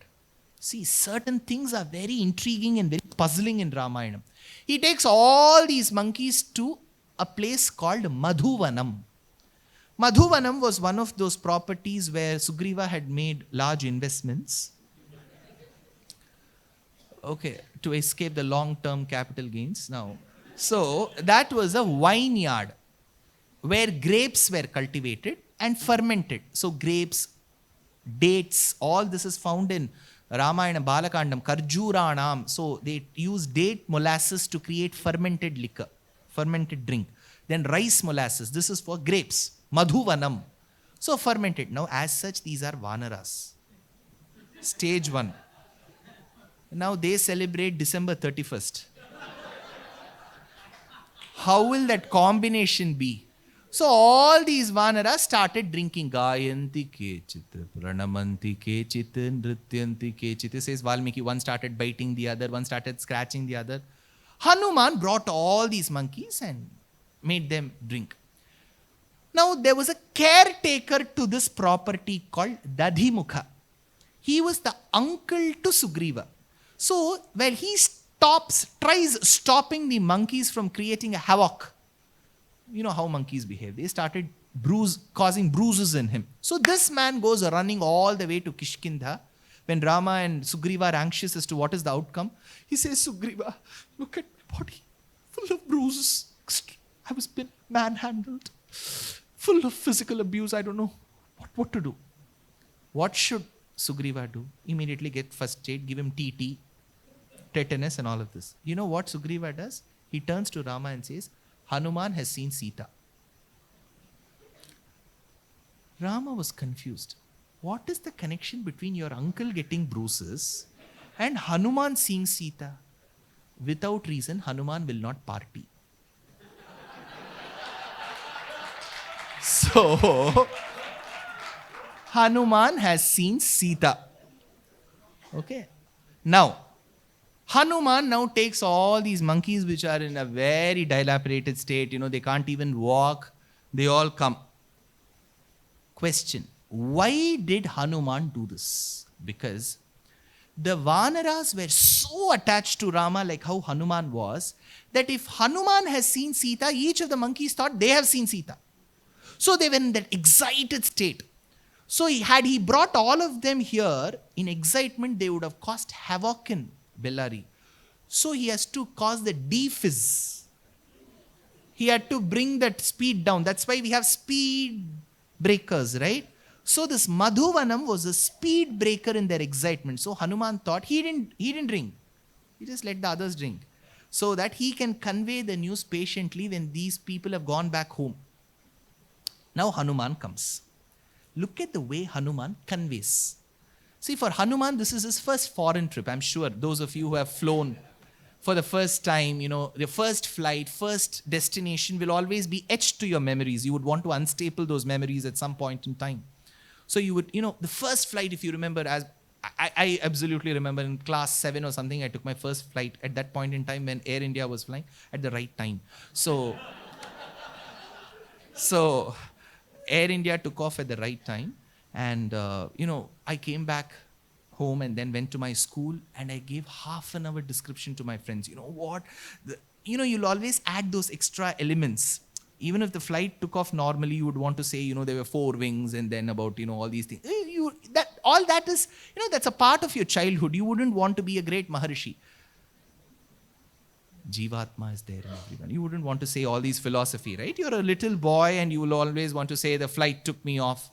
See, certain things are very intriguing and very puzzling in Ramayana. He takes all these monkeys to a place called Madhuvanam. Madhuvanam was one of those properties where Sugriva had made large investments. Okay, to escape the long-term capital gains now. So that was a vineyard where grapes were cultivated and fermented. So grapes, dates, all this is found in Ramayana Balakandam, Karjuranam. So they use date molasses to create fermented liquor, fermented drink. Then rice molasses, this is for grapes. Madhuvanam. So fermented. Now as such, these are Vanaras. Stage 1. Now they celebrate December 31st. How will that combination be? So all these Vanaras started drinking. Gayanti kechit, pranamanti kechit, nrityanti kechit. Says Valmiki, one started biting the other, one started scratching the other. Hanuman brought all these monkeys and made them drink. Now there was a caretaker to this property called Dadhimukha. He was the uncle to Sugriva. So where he tries stopping the monkeys from creating a havoc. You know how monkeys behave. They started causing bruises in him. So this man goes running all the way to Kishkindha. When Rama and Sugriva are anxious as to what is the outcome, he says, Sugriva, look at my body, full of bruises. I was been manhandled, full of physical abuse. I don't know what to do. What should Sugriva do? Immediately get first aid, give him TT, tetanus and all of this. You know what Sugriva does? He turns to Rama and says, Hanuman has seen Sita. Rama was confused. What is the connection between your uncle getting bruises and Hanuman seeing Sita? Without reason, Hanuman will not party. So, Hanuman has seen Sita. Okay. Now, Hanuman now takes all these monkeys which are in a very dilapidated state. You know, they can't even walk. They all come. Question. Why did Hanuman do this? Because the Vanaras were so attached to Rama, like how Hanuman was, that if Hanuman has seen Sita, each of the monkeys thought they have seen Sita. So they were in that excited state. So had he brought all of them here, in excitement, they would have caused havoc in Bellari. So he has to cause the defizz. He had to bring that speed down. That's why we have speed breakers, right? So this Madhuvanam was a speed breaker in their excitement. So Hanuman thought he didn't drink. He just let the others drink. So that he can convey the news patiently when these people have gone back home. Now Hanuman comes. Look at the way Hanuman conveys. See, for Hanuman, this is his first foreign trip. I'm sure those of you who have flown for the first time, the first flight, first destination will always be etched to your memories. You would want to unstaple those memories at some point in time. So you would, the first flight, if you remember, as I absolutely remember in class 7 or something, I took my first flight at that point in time when Air India was flying at the right time. So Air India took off at the right time. And, I came back home and then went to my school and I gave half an hour description to my friends. You know what? You'll always add those extra elements. Even if the flight took off normally, you would want to say, there were 4 wings and then about, all these things. All that is, that's a part of your childhood. You wouldn't want to be a great Maharishi. Jivatma is there in everyone. You wouldn't want to say all these philosophy, right? You're a little boy and you will always want to say the flight took me off.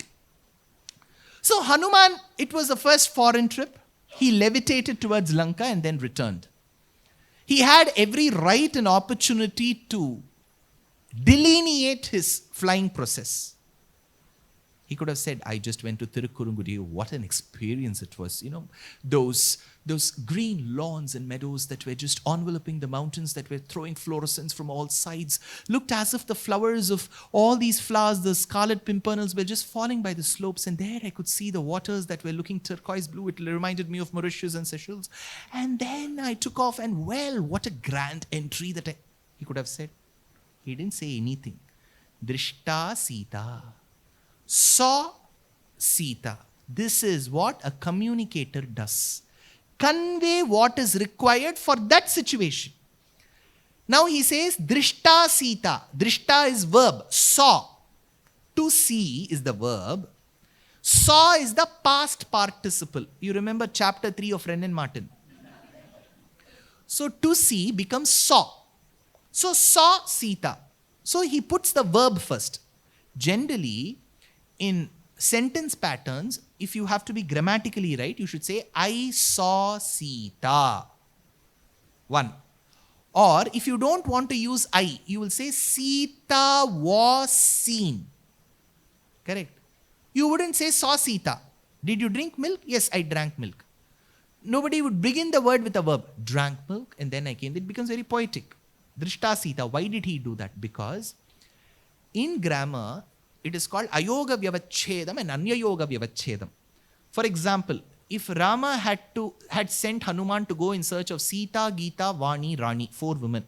So Hanuman, it was the first foreign trip. He levitated towards Lanka and then returned. He had every right and opportunity to delineate his flying process. He could have said, I just went to Tirukkurungudi. What an experience it was. Those green lawns and meadows that were just enveloping the mountains, that were throwing fluorescence from all sides, looked as if the flowers of all these flowers, the scarlet pimpernels, were just falling by the slopes. And there I could see the waters that were looking turquoise blue. It reminded me of Mauritius and Seychelles. And then I took off and, what a grand entry that he could have said. He didn't say anything. Drishta Sita. Saw Sita. This is what a communicator does. Convey what is required for that situation. Now he says, Drishta Sita. Drishta is verb. Saw. To see is the verb. Saw is the past participle. You remember chapter 3 of Wren and Martin. So to see becomes saw. So saw Sita. So he puts the verb first. Generally, in sentence patterns, if you have to be grammatically right, you should say, I saw Sita. 1. Or if you don't want to use I, you will say Sita was seen. Correct? You wouldn't say saw Sita. Did you drink milk? Yes, I drank milk. Nobody would begin the word with a verb. Drank milk and then I came. It becomes very poetic. Drishta Sita. Why did he do that? Because in grammar, it is called Ayoga Vyavachedam and Anyayoga Vyavachedam. For example, if Rama had sent Hanuman to go in search of Sita, Gita, Vani, Rani, 4 women,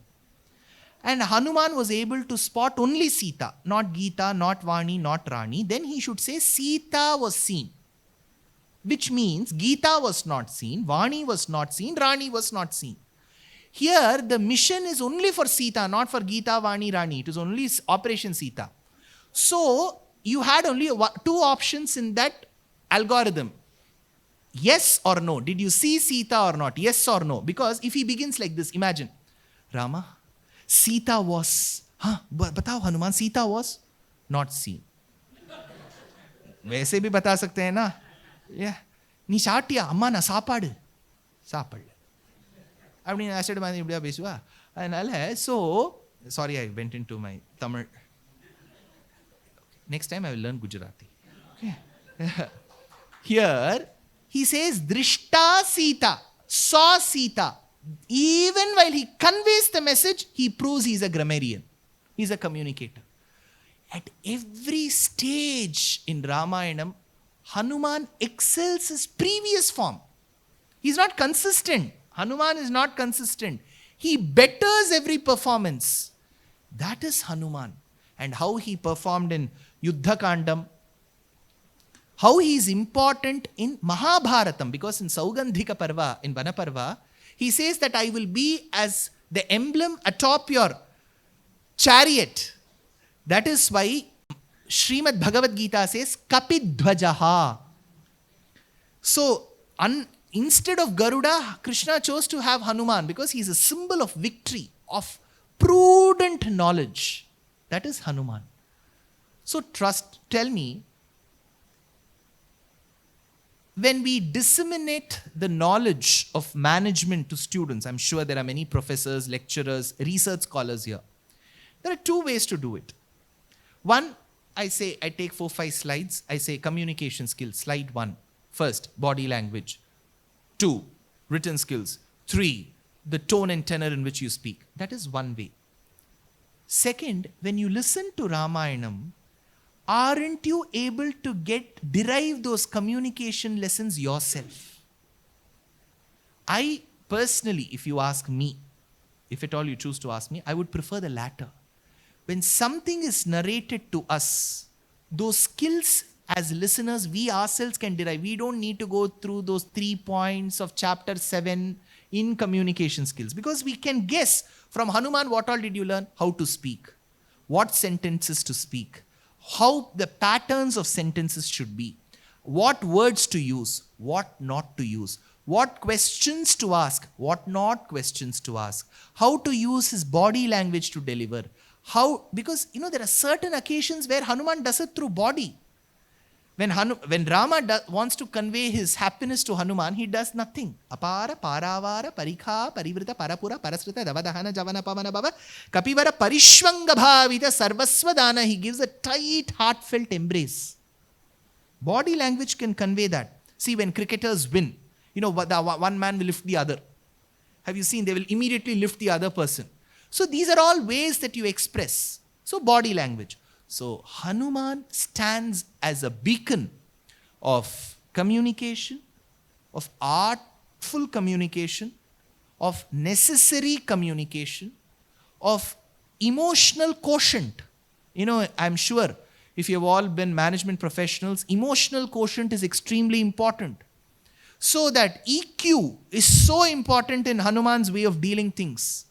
and Hanuman was able to spot only Sita, not Gita, not Vani, not Rani, then he should say Sita was seen. Which means Gita was not seen, Vani was not seen, Rani was not seen. Here, the mission is only for Sita, not for Gita, Vani, Rani. It is only Operation Sita. So, you had only 2 options in that algorithm. Yes or no. Did you see Sita or not? Yes or no. Because if he begins like this, imagine. Rama, Sita was... Batao Hanuman, Sita was not seen. वैसे भी बता सकते हैं ना. Yeah. நீ சாட்டியா அம்மா நான் சாப்பாடு சாப்பிடல அப்படின்னு ஆசிட் மாதிரி இப்படியா பேசுவா. அதனால sorry, I went into my Tamil. Next time I will learn Gujarati. Okay. Here he says Drishta Sita, saw Sita. Even while he conveys the message, he proves he is a grammarian. He is a communicator. At every stage in Ramayanam, Hanuman excels his previous form. He is not consistent. Hanuman is not consistent. He betters every performance. That is Hanuman. And how he performed in Yuddha Kandam, how he is important in Mahabharatam, because in Saugandhika Parva, in Vanaparva, he says that I will be as the emblem atop your chariot. That is why Srimad Bhagavad Gita says, Kapidhvajaha. So, instead of Garuda, Krishna chose to have Hanuman because he is a symbol of victory, of prudent knowledge. That is Hanuman. So tell me, when we disseminate the knowledge of management to students, I'm sure there are many professors, lecturers, research scholars here. There are 2 ways to do it. One, I take 4-5 slides. I say communication skills, slide 1. First, body language. 2, written skills. 3, the tone and tenor in which you speak. That is one way. Second, when you listen to Ramayanam, aren't you able to derive those communication lessons yourself? I personally, if you ask me, if at all you choose to ask me, I would prefer the latter. When something is narrated to us, those skills as listeners, we ourselves can derive. We don't need to go through those 3 points of chapter 7 in communication skills, because we can guess from Hanuman what all did you learn? How to speak, what sentences to speak, how the patterns of sentences should be, what words to use, what not to use, what questions to ask, what not questions to ask, how to use his body language to deliver. How, because there are certain occasions where Hanuman does it through body. When Rama wants to convey his happiness to Hanuman, he does nothing. Apara, paravara, parikha, parivrita, parapura, parasrita, davadahana, javana, pavana, bhava, kapivara, parishvanga bhavita, sarvasvadana. He gives a tight, heartfelt embrace. Body language can convey that. See, when cricketers win, one man will lift the other. Have you seen? They will immediately lift the other person. So these are all ways that you express. So body language. So Hanuman stands as a beacon of communication, of artful communication, of necessary communication, of emotional quotient. I'm sure if you've all been management professionals, emotional quotient is extremely important. So that EQ is so important in Hanuman's way of dealing things.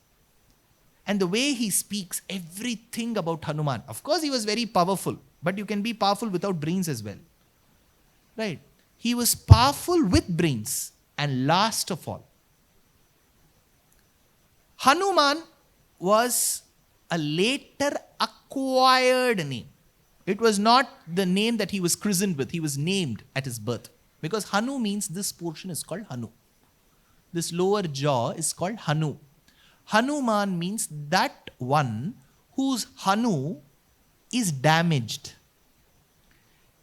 And the way he speaks, everything about Hanuman. Of course, he was very powerful, but you can be powerful without brains as well. Right? He was powerful with brains. And last of all, Hanuman was a later acquired name. It was not the name that he was christened with. He was named at his birth. Because Hanu means this portion is called Hanu. This lower jaw is called Hanu. Hanuman means that one whose Hanu is damaged.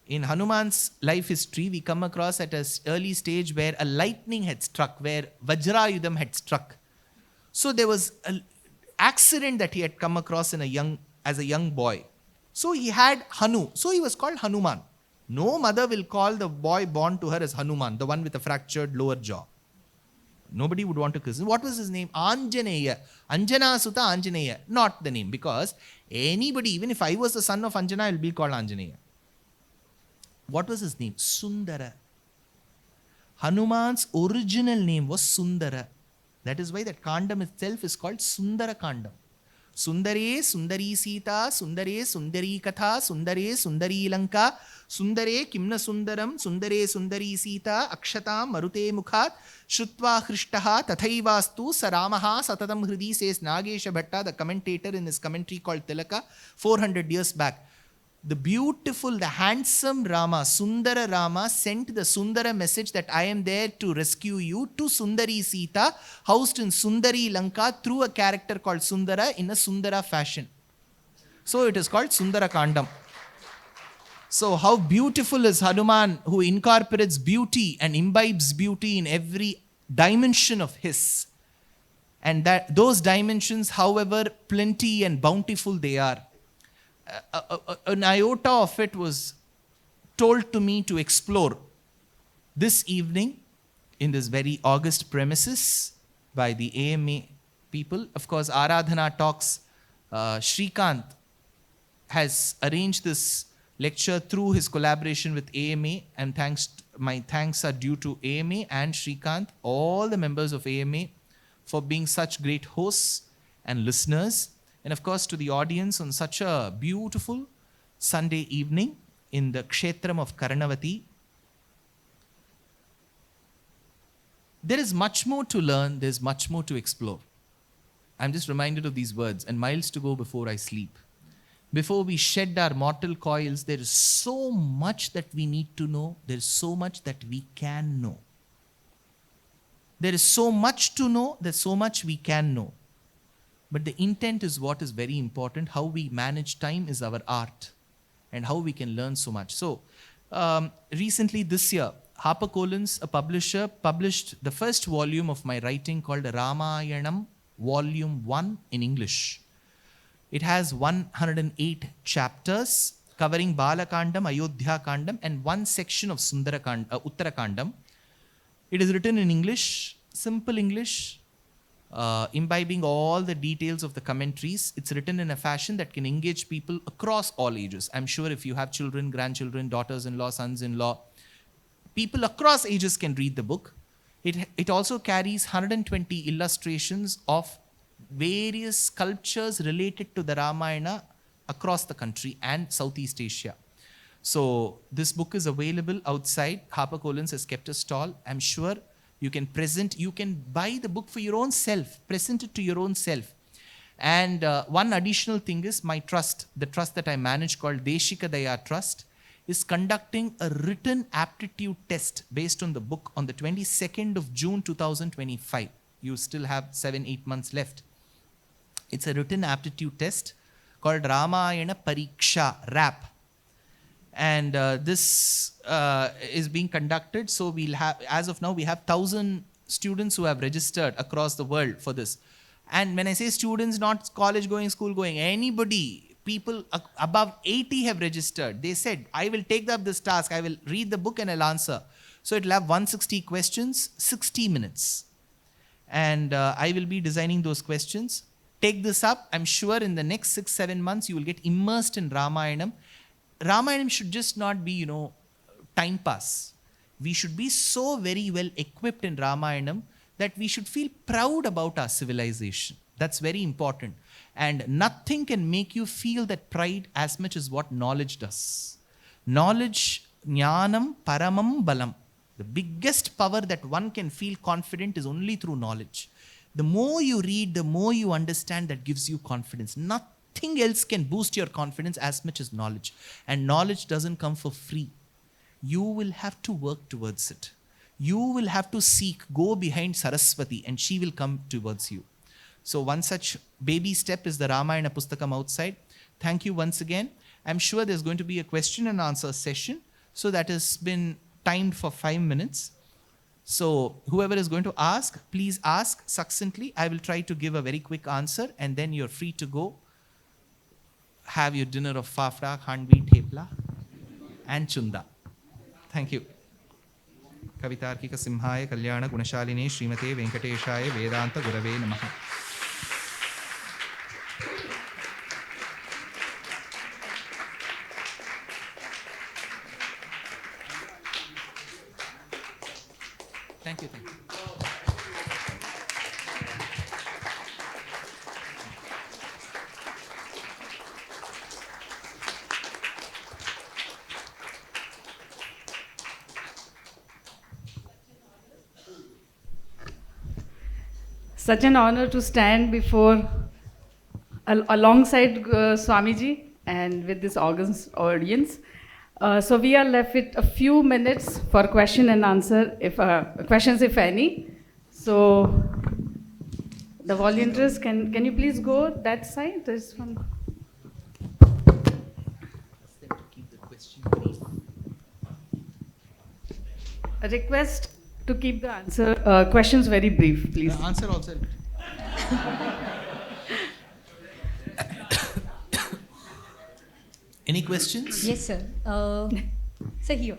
In Hanuman's life history, we come across at an early stage where a lightning had struck, where Vajrayudham had struck. So there was an accident that he had come across as a young boy. So he had Hanu. So he was called Hanuman. No mother will call the boy born to her as Hanuman, the one with a fractured lower jaw. Nobody would want to christen. What was his name? Anjaneya. Anjana Sutta Anjaneya. Not the name, because anybody, even if I was the son of Anjana, I will be called Anjaneya. What was his name? Sundara. Hanuman's original name was Sundara. That is why that Kandam itself is called Sundara Kandam. Sundare Sundari Sita, Sundare Sundari Katha, Sundare Sundari Lanka, Sundare Kimna Sundaram, Sundare Sundari Sita, Akshatam Marute Mukhat, Shrutva Khrishtaha, Tathaivastu, Saramaha, Satatam Hridi, says Nagesha Bhatta, the commentator in his commentary called Tilaka, 400 years back. The beautiful, the handsome Rama, Sundara Rama, sent the Sundara message that I am there to rescue you to Sundari Sita, housed in Sundari Lanka, through a character called Sundara in a Sundara fashion. So it is called Sundara Kandam. So how beautiful is Hanuman, who incorporates beauty and imbibes beauty in every dimension of his. And that those dimensions, however plenty and bountiful they are, an iota of it was told to me to explore this evening in this very august premises by the AMA people. Of course, Aradhana Talks, Srikanth has arranged this lecture through his collaboration with AMA, and my thanks are due to AMA and Srikanth, all the members of AMA, for being such great hosts and listeners. And of course, to the audience on such a beautiful Sunday evening in the Kshetram of Karnavati. There is much more to learn, there's much more to explore. I'm just reminded of these words, and miles to go before I sleep. Before we shed our mortal coils, there is so much that we need to know, there is so much that we can know. There is so much to know, there's so much we can know. But the intent is what is very important. How we manage time is our art, and how we can learn so much. So, recently this year, HarperCollins, a publisher, published the first volume of my writing called Ramayanam, Volume 1 in English. It has 108 chapters covering Balakandam, Ayodhya Kandam, and one section of Uttarakandam. It is written in English, simple English, imbibing all the details of the commentaries. It's written in a fashion that can engage people across all ages. I'm sure if you have children, grandchildren, daughters-in-law, sons-in-law, people across ages can read the book. It also carries 120 illustrations of various sculptures related to the Ramayana across the country and Southeast Asia. So this book is available outside. HarperCollins has kept a stall. I'm sure you can buy the book for your own self, present it to your own self. And one additional thing is my trust, the trust that I manage called Deshika Daya Trust, is conducting a written aptitude test based on the book on the 22nd of June 2025. You still have 7-8 months left. It's a written aptitude test called Ramayana Pariksha, RAP. And this is being conducted. So we'll have, as of now, we have 1,000 students who have registered across the world for this. And when I say students, not college going, school going, anybody, people above 80 have registered. They said, I will take up this task. I will read the book and I'll answer. So it'll have 160 questions, 60 minutes. And I will be designing those questions. Take this up. I'm sure in the next 6-7 months, you will get immersed in Ramayanam. Ramayanam should just not be, time pass. We should be so very well equipped in Ramayanam that we should feel proud about our civilization. That's very important. And nothing can make you feel that pride as much as what knowledge does. Knowledge, jnanam, paramam, balam. The biggest power that one can feel confident is only through knowledge. The more you read, the more you understand, that gives you confidence. Nothing else can boost your confidence as much as knowledge. And knowledge doesn't come for free. You will have to work towards it. You will have to seek, go behind Saraswati, and she will come towards you. So one such baby step is the Ramayana Pustakam outside. Thank you once again. I'm sure there's going to be a question and answer session. So that has been timed for 5 minutes. So whoever is going to ask, please ask succinctly. I will try to give a very quick answer, and then you're free to go have your dinner of fafda, khandvi, thepla, and chunda. Thank you. Kavitarkika Simhaya Kalyana Gunashaline Srimate Venkateshaya Vedanta Gurave Namaha. Thank you. Thank you. Such an honor to stand before, alongside Swamiji and with this august audience. So we are left with a few minutes for question and answer, questions if any. So the volunteers, can you please go that side? There's one. A request to keep the answer questions very brief, please. Answer also. Any questions? Yes, sir. So here,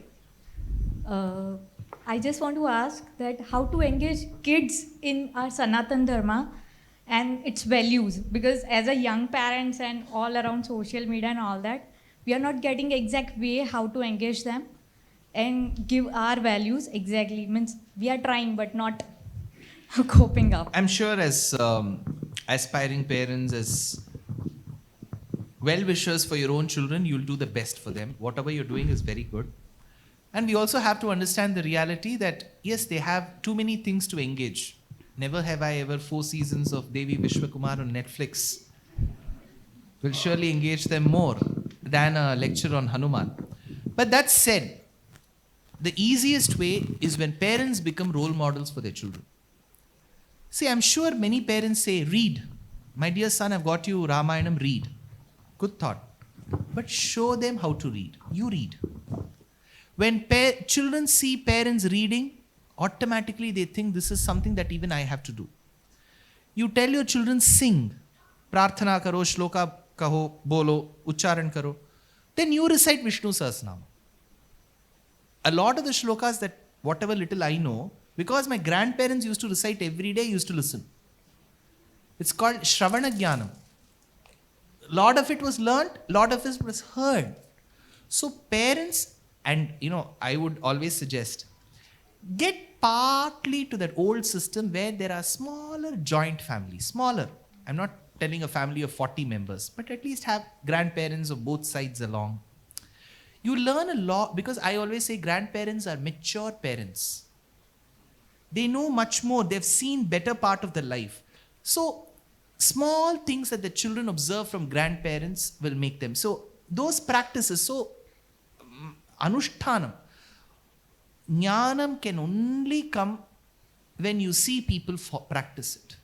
I just want to ask that how to engage kids in our Sanatan Dharma and its values, because as a young parents and all around social media and all that, we are not getting exact way how to engage them and give our values exactly. Means we are trying but not coping up. I'm sure as aspiring parents, as well-wishers for your own children, you'll do the best for them. Whatever you're doing is very good. And we also have to understand the reality that, yes, they have too many things to engage. Never have I ever 4 seasons of Devi Vishwakumar on Netflix will surely engage them more than a lecture on Hanuman. But that said, the easiest way is when parents become role models for their children. See, I'm sure many parents say, read. My dear son, I've got you Ramayanam, read. Good thought. But show them how to read. You read. When children see parents reading, automatically they think this is something that even I have to do. You tell your children sing, prarthana karo, shloka kaho, bolo, ucharan karo. Then you recite Vishnu Sahasranama. A lot of the shlokas that whatever little I know, because my grandparents used to recite every day, I used to listen. It's called Shravana Jnanam. Lot of it was learnt, lot of it was heard. So parents, and I would always suggest, get partly to that old system where there are smaller joint families. Smaller. I'm not telling a family of 40 members, but at least have grandparents of both sides along. You learn a lot, because I always say grandparents are mature parents. They know much more. They've seen better part of their life. So small things that the children observe from grandparents will make them. So those practices, anushtanam, jnanam can only come when you see people practice it.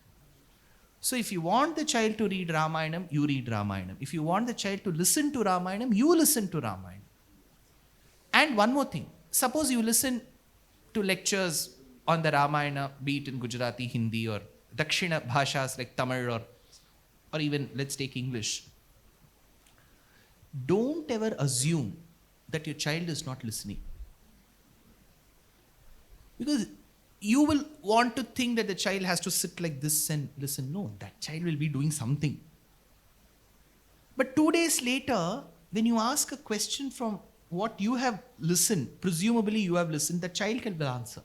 So if you want the child to read Ramayanam, you read Ramayanam. If you want the child to listen to Ramayanam, you listen to Ramayanam. And one more thing, suppose you listen to lectures on the Ramayana, be it in Gujarati, Hindi, or Dakshina bhashas like Tamil, or even let's take English. Don't ever assume that your child is not listening. Because you will want to think that the child has to sit like this and listen. No, that child will be doing something. But 2 days later, when you ask a question from what you have listened, presumably you have listened, the child will answer.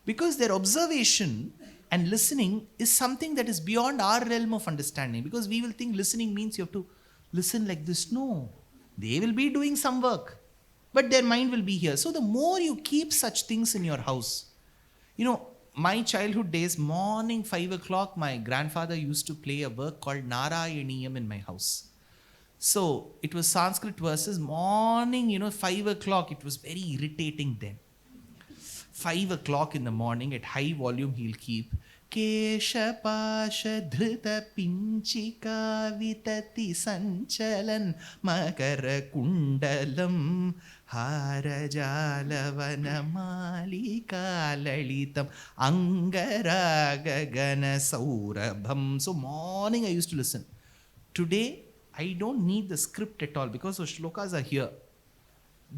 Because their observation and listening is something that is beyond our realm of understanding. Because we will think listening means you have to listen like this. No, they will be doing some work, but their mind will be here. So the more you keep such things in your house, my childhood days, morning 5 o'clock, my grandfather used to play a work called Narayaniyam in my house. So it was Sanskrit verses, morning, 5 o'clock, it was very irritating then. 5 o'clock in the morning, at high volume, he'll keep Kesha Pasha Dhrita Pinchika Vitati Sanchalan Makara Kundalam Harajalavana Malika Lalitam Angaraga Gana Saurabham. So morning I used to listen. Today, I don't need the script at all because those shlokas are here.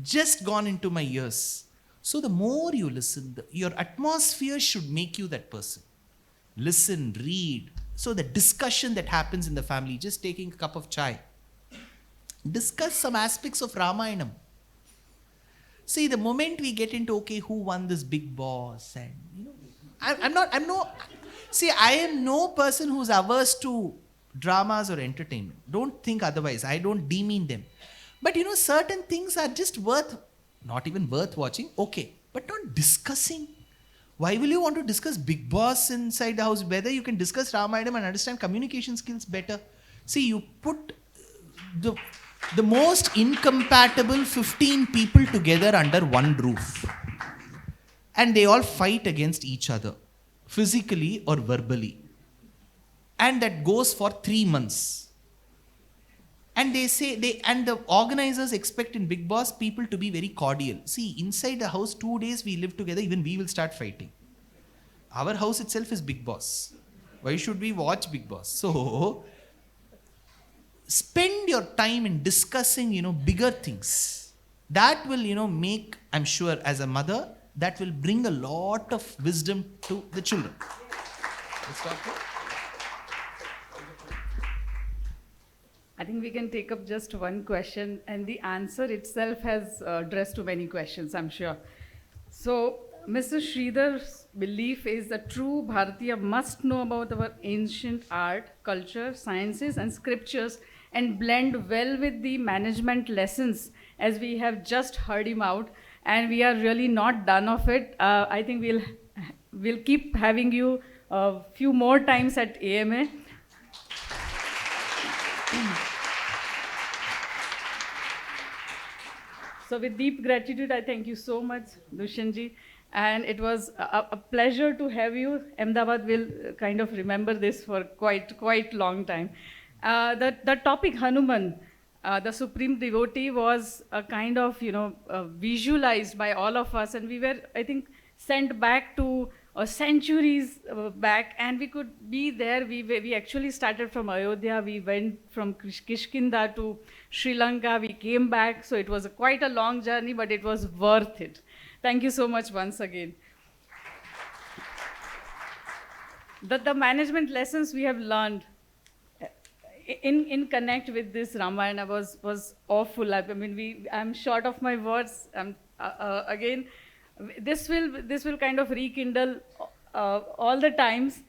Just gone into my ears. So the more you listen, your atmosphere should make you that person. Listen, read. So the discussion that happens in the family, just taking a cup of chai. Discuss some aspects of Ramayanam. See, the moment we get into, who won this big boss? And, I am no person who's averse to dramas or entertainment. Don't think otherwise. I don't demean them. But certain things are just not even worth watching, but not discussing. Why will you want to discuss Big Boss inside the house? Whether you can discuss Ramayana and understand communication skills better. See, you put the most incompatible 15 people together under one roof. And they all fight against each other, physically or verbally. And that goes for 3 months. And they say, and the organizers expect in Big Boss people to be very cordial. See, inside the house, 2 days we live together, even we will start fighting. Our house itself is Big Boss. Why should we watch Big Boss? So, spend your time in discussing, bigger things. That will, make, I'm sure, as a mother, that will bring a lot of wisdom to the children. Let's start here. I think we can take up just one question, and the answer itself has addressed to many questions, I'm sure. So, Mr. Sridhar's belief is that true Bharatiya must know about our ancient art, culture, sciences, and scriptures, and blend well with the management lessons, as we have just heard him out, and we are really not done of it. I think we'll keep having you a few more times at AMA. So with deep gratitude, I thank you so much, Dushyanth. And it was a pleasure to have you. Ahmedabad will kind of remember this for quite long time. The topic Hanuman, the Supreme Devotee was a kind of, visualized by all of us, and we were, I think, sent back to centuries back, and we could be there. We actually started from Ayodhya, we went from Kishkinda to Sri Lanka, we came back, so it was quite a long journey, but it was worth it. Thank you so much once again. The management lessons we have learned in connect with this Ramayana was awful. I mean, I'm short of my words. Again, this will kind of rekindle all the times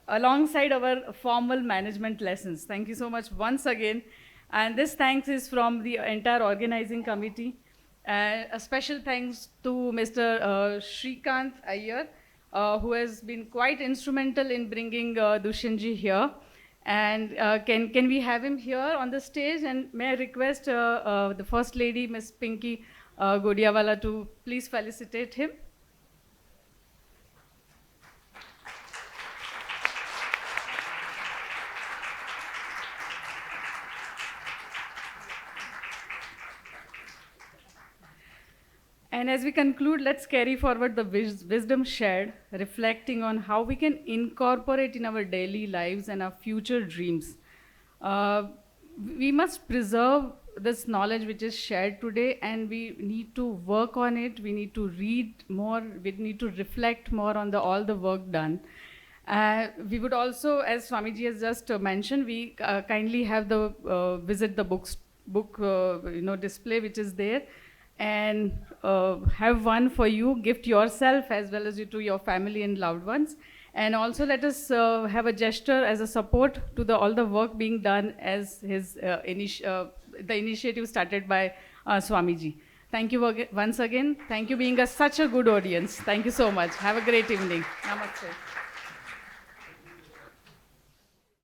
alongside our formal management lessons. Thank you so much once again. And this thanks is from the entire organizing committee. A special thanks to Mr. Srikanth Iyer, who has been quite instrumental in bringing Dushyantji here. And can we have him here on the stage? And may I request the First Lady, Ms. Pinky Godiawala, to please felicitate him. And as we conclude, let's carry forward the wisdom shared, reflecting on how we can incorporate in our daily lives and our future dreams. We must preserve this knowledge which is shared today, and we need to work on it. We need to read more. We need to reflect more on all the work done. We would also, as Swamiji has just mentioned, we kindly have the visit the book display which is there, and have one for you, gift yourself as well as to your family and loved ones. And also let us have a gesture as a support to all the work being done as the initiative started by Swamiji. Thank you once again. Thank you being such a good audience. Thank you so much. Have a great evening. Namaste.